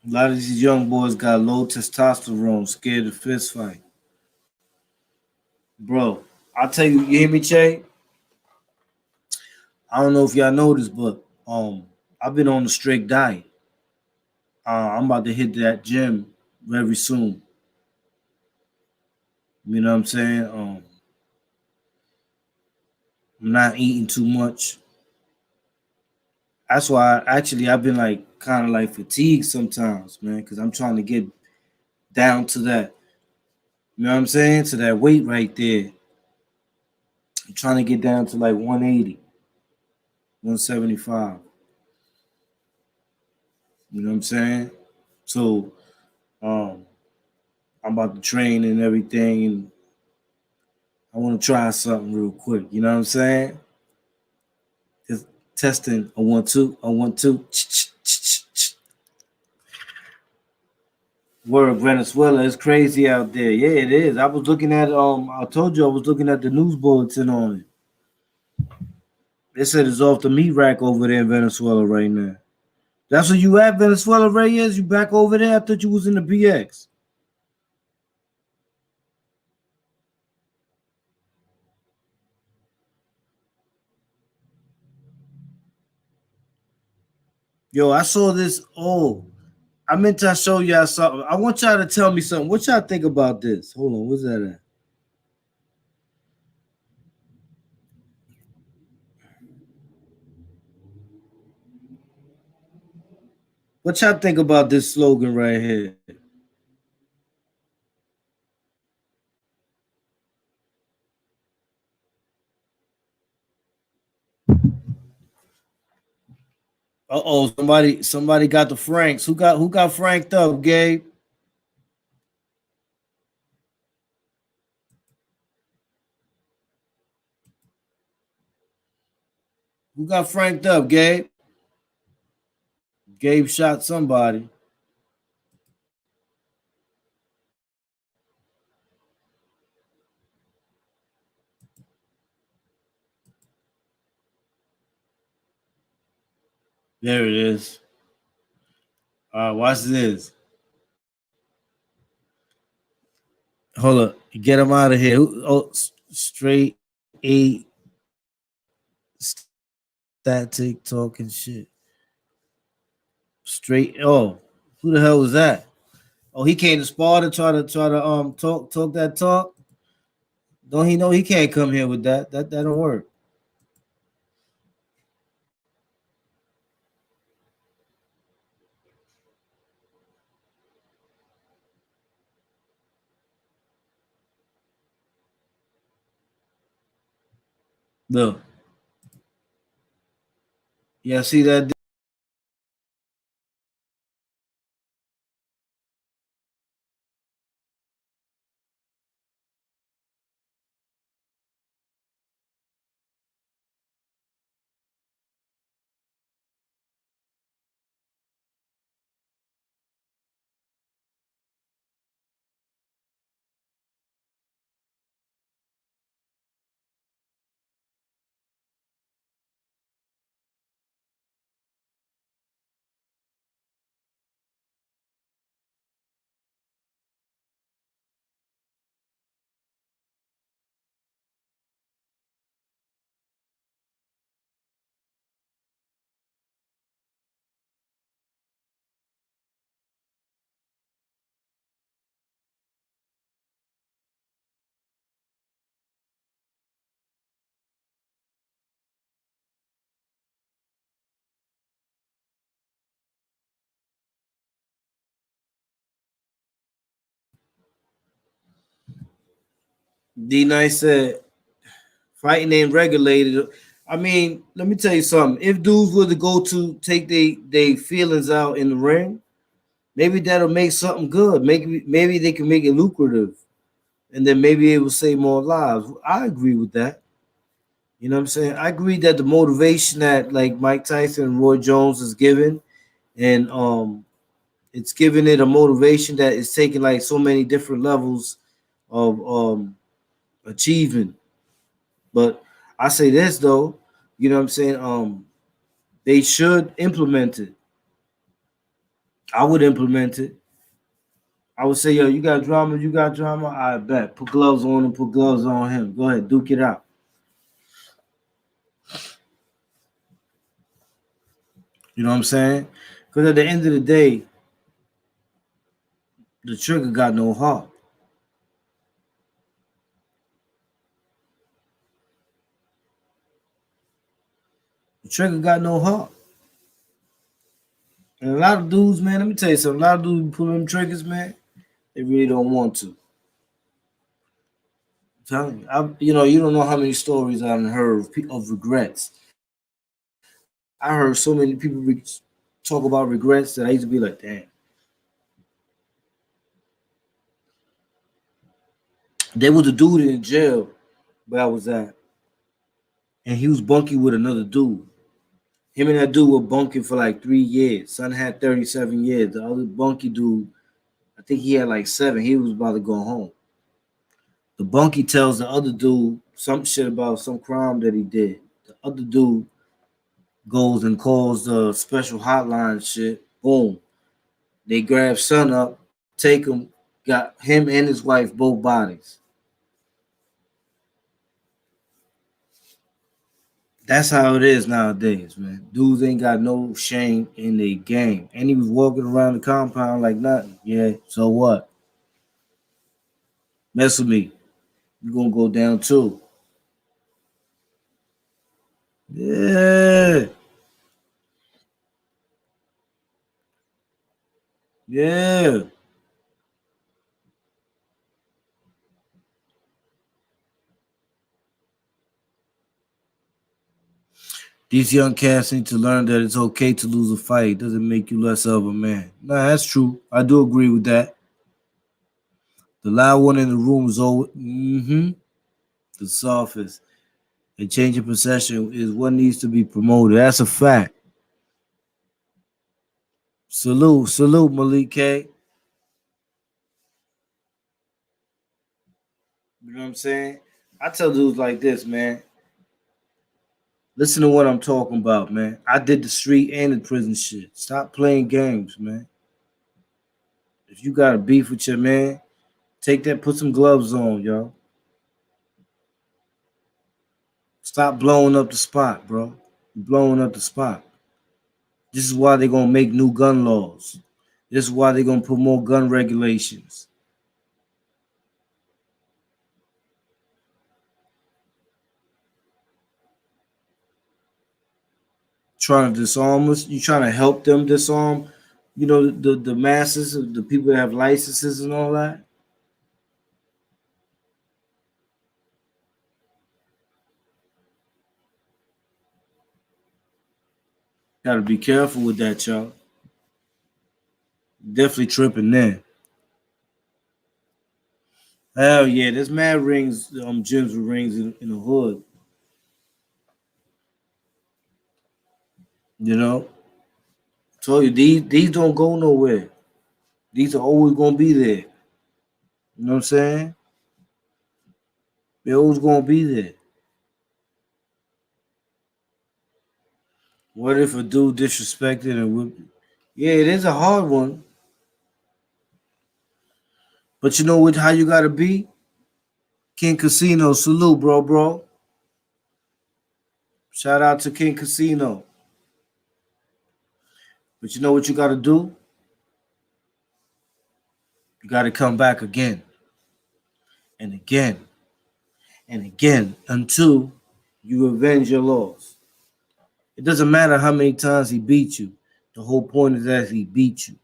A lot of these young boys got low testosterone, scared to fist fight. Bro, I'll tell you, you hear me, Che? I don't know if y'all know this, but I've been on a strict diet. I'm about to hit that gym very soon. You know what I'm saying? I'm not eating too much. That's why actually I've been like kind of like fatigued sometimes, man, because I'm trying to get down to that. You know what I'm saying? To that weight right there. I'm trying to get down to like 180, 175. You know what I'm saying? So um I'm about to train and everything, and I want to try something real quick. You know what I'm saying? Just testing a 1 2, a 1 2. Word Venezuela is crazy out there. Yeah, it is. I was looking at I told you I was looking at the news bulletin on it. They said it's off the meat rack over there in Venezuela right now. That's where you at, Venezuela, Reyes? You back over there? I thought you was in the BX. Yo, I saw this. Oh, I meant to show y'all something. I want y'all to tell me something. What y'all think about this? Hold on, where's that at? What y'all think about this slogan right here? Uh-oh, somebody got the Franks. Who got franked up, Gabe? Who got franked up, Gabe? Gabe shot somebody. There it is. All right, watch this. Hold up. Get him out of here. Oh, straight eight static talking shit. Straight. Oh, who the hell was that? Oh, he came to Sparta try to talk that talk. Don't he know he can't come here with that? That don't work. Look. Yeah, see that? D Nice said fighting ain't regulated. I mean, let me tell you something. If dudes were to go to take they feelings out in the ring, maybe that'll make something good. Maybe they can make it lucrative, and then maybe it will save more lives. I agree with that. You know what I'm saying? I agree that the motivation that like Mike Tyson and Roy Jones is given, and it's giving it a motivation that is taking like so many different levels of achievement. But I say this though, you know what I'm saying? They should implement it. I would implement it. I would say, yo, you got drama, you got drama. I bet. Put gloves on him, put gloves on him. Go ahead, duke it out. You know what I'm saying? Because at the end of the day, the trigger got no heart. The trigger got no heart. And a lot of dudes, man, let me tell you something. A lot of dudes pull them triggers, man. They really don't want to. I'm telling you, you don't know how many stories I've heard of regrets. I heard so many people talk about regrets that I used to be like, damn. There was a dude in jail where I was at, and he was bunky with another dude. Him and that dude were bunking for like 3 years. Son had 37 years. The other bunky dude, I think he had like 7. He was about to go home. The bunkie tells the other dude some shit about some crime that he did. The other dude goes and calls the special hotline shit. Boom. They grab son up, take him, got him and his wife, both bodies. That's how it is nowadays, man. Dudes ain't got no shame in their game. And he was walking around the compound like nothing. Yeah, so what? Mess with me. You're gonna go down too. Yeah. Yeah. These young cats need to learn that it's okay to lose a fight. It doesn't make you less of a man. Nah, that's true. I do agree with that. The loud one in the room is always the softest. A change of perception is what needs to be promoted. That's a fact. Salute, Malik K. You know what I'm saying? I tell dudes like this, man. Listen to what I'm talking about, man. I did the street and the prison shit. Stop playing games, man. If you got a beef with your man, take that, put some gloves on, yo. Stop blowing up the spot, bro. You're blowing up the spot. This is why they're gonna make new gun laws. This is why they're gonna put more gun regulations. Trying to disarm us. You trying to help them disarm, the masses, the people that have licenses and all that. Gotta be careful with that, y'all. Definitely tripping there. Hell yeah, there's mad rings, gyms with rings in the hood. You know, told you these don't go nowhere. These are always gonna be there. You know what I'm saying? They're always gonna be there. What if a dude disrespected and whipped? Yeah, it is a hard one. But you know what? How you gotta be? King Casino, salute, bro. Shout out to King Casino. But you know what you gotta do? You gotta come back again and again and again until you avenge your loss. It doesn't matter how many times he beat you. The whole point is that he beat you.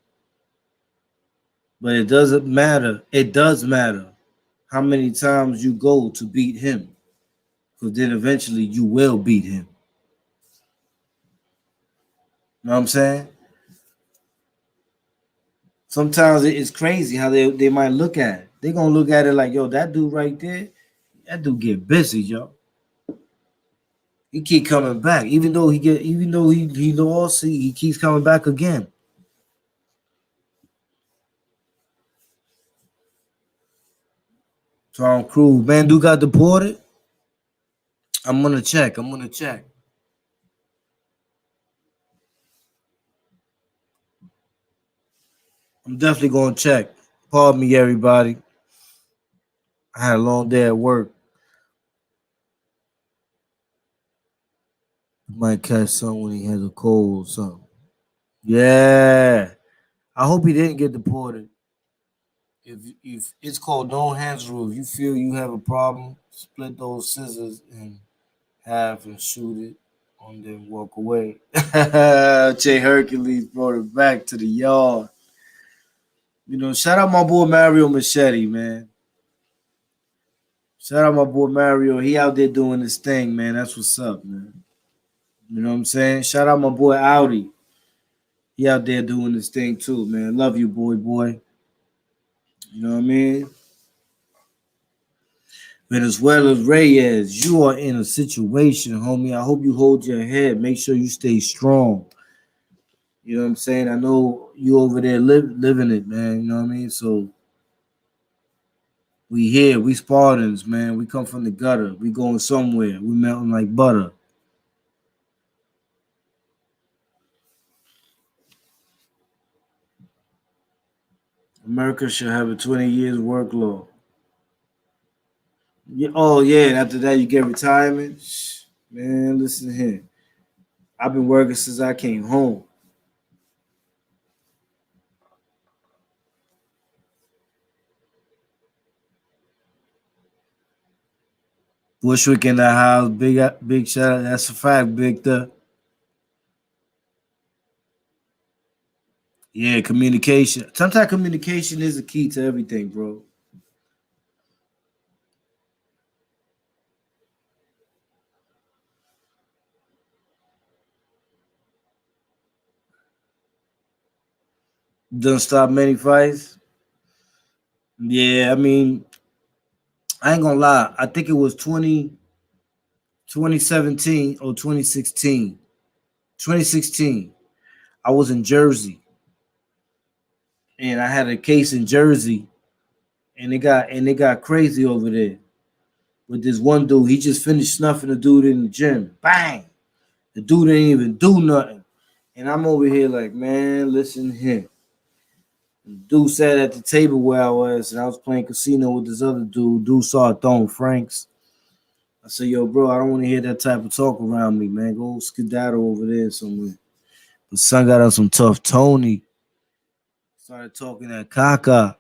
But it doesn't matter. It does matter how many times you go to beat him. Because then eventually you will beat him. You know what I'm saying? Sometimes it's crazy how they might look at it. They're going to look at it like, yo, that dude right there, that dude get busy, yo. He keep coming back. Even though he lost, he keeps coming back again. Tom Cruise. Man, dude got deported? I'm gonna check. I'm definitely gonna check. Pardon me, everybody. I had a long day at work. Might catch something when he has a cold or something. Yeah. I hope he didn't get deported. If it's called no hands rule, if you feel you have a problem, split those scissors in half and shoot it, and then walk away. Jay Hercules brought it back to the yard. You know, shout out my boy Mario Machete, man. Shout out my boy Mario. He out there doing his thing, man. That's what's up, man. You know what I'm saying? Shout out my boy Audi. He out there doing his thing too, man. Love you, boy. You know what I mean? Venezuela's Reyes, you are in a situation, homie. I hope you hold your head. Make sure you stay strong. You know what I'm saying? I know you over there living it, man. You know what I mean? So we here, we Spartans, man. We come from the gutter. We going somewhere. We melting like butter. America should have a 20 years work law. Yeah, oh yeah, and after that you get retirement. Man, listen here. I've been working since I came home. Bushwick in the house, big shout out. That's a fact, Victor. Yeah, communication. Sometimes communication is the key to everything, bro. Don't stop many fights. Yeah, I mean, I ain't gonna lie. I think it was 2017 or 2016. 2016. I was in Jersey and I had a case in Jersey and it got crazy over there. With this one dude, he just finished snuffing the dude in the gym. Bang! The dude didn't even do nothing. And I'm over here like, man, listen here. Dude sat at the table where I was, and I was playing casino with this other dude. Dude saw throwing Franks. I said, yo, bro, I don't want to hear that type of talk around me, man. Go skedaddle over there somewhere. But son got on some tough Tony. Started talking that caca.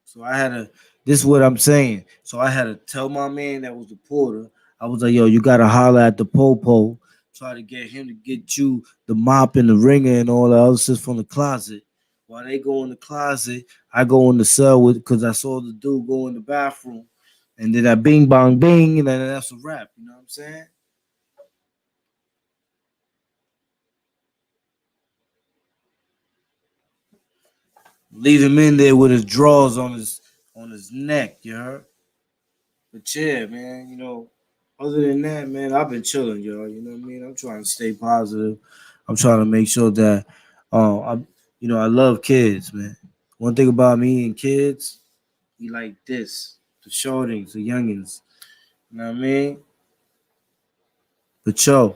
So I had to, this is what I'm saying. So I had to tell my man that was the porter. I was like, yo, you got to holler at the popo. Try to get him to get you the mop and the ringer and all the other shit from the closet. While they go in the closet, I go in the cell with because I saw the dude go in the bathroom. And then I bing bong bing, and then that's a wrap. You know what I'm saying? Leave him in there with his drawers on his neck, you heard? But yeah, man, you know, other than that, man, I've been chilling, yo. You know what I mean? I'm trying to stay positive. I'm trying to make sure that I love kids, man. One thing about me and kids, we like this. The shortings, the youngins. You know what I mean? But yo,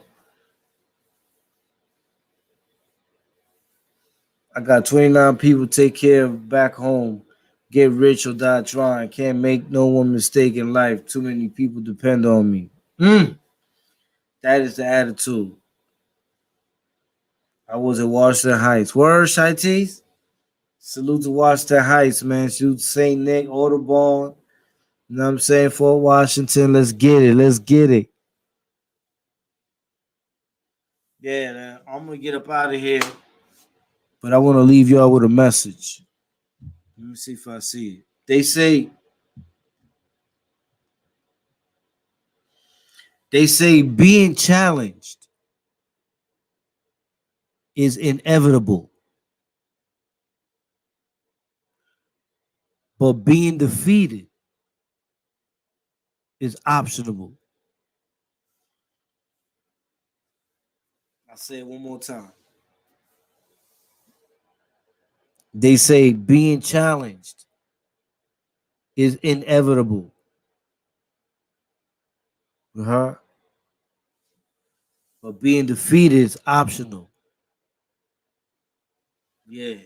I got 29 people take care of back home. Get rich or die trying. Can't make no one mistake in life. Too many people depend on me. That is the attitude. I was at Washington Heights. Word, Shites? Salute to Washington Heights, man. Salute to St. Nick, Audubon. You know what I'm saying? Fort Washington. Let's get it. Let's get it. Yeah, man. I'm going to get up out of here. But I want to leave y'all with a message. Let me see if I see it. They say being challenged is inevitable, but being defeated is optional. I'll say it one more time. They say being challenged is inevitable. Uh-huh. But being defeated is optional. Yeah.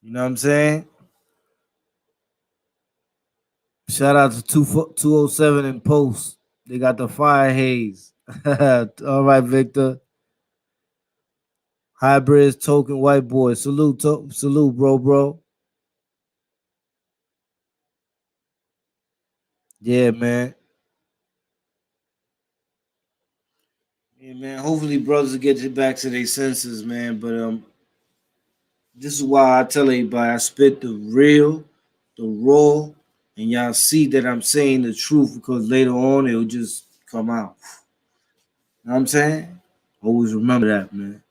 You know what I'm saying? Shout out to 207 in post. They got the fire haze. All right, Victor. Hybrids, token, white boy. Salute, salute, bro. Yeah, man. Yeah, man. Hopefully, brothers will get back to their senses, man. But this is why I tell everybody I spit the real, the raw, and y'all see that I'm saying the truth because later on it'll just come out. You know what I'm saying? Always remember that, man.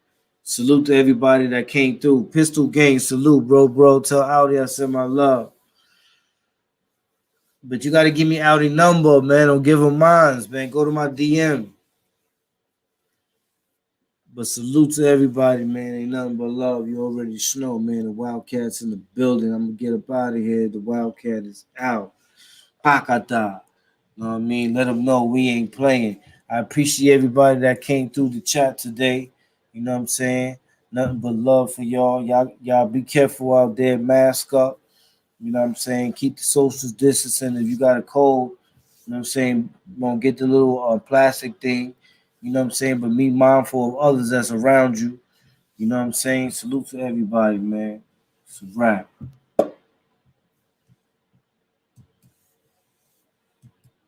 Salute to everybody that came through. Pistol Gang, salute, bro. Tell Audi I send my love. But you got to give me Audi number, man. Don't give him mines, man. Go to my DM. But salute to everybody, man. Ain't nothing but love. You already know, man. The Wildcats in the building. I'm going to get up out of here. The Wildcat is out. Pakata. You know what I mean? Let them know we ain't playing. I appreciate everybody that came through the chat today. You know what I'm saying? Nothing but love for y'all. Y'all be careful out there. Mask up. You know what I'm saying? Keep the social distancing. If you got a cold, you know what I'm saying? Don't get the little plastic thing. You know what I'm saying? But be mindful of others that's around you. You know what I'm saying? Salute to everybody, man. It's a wrap.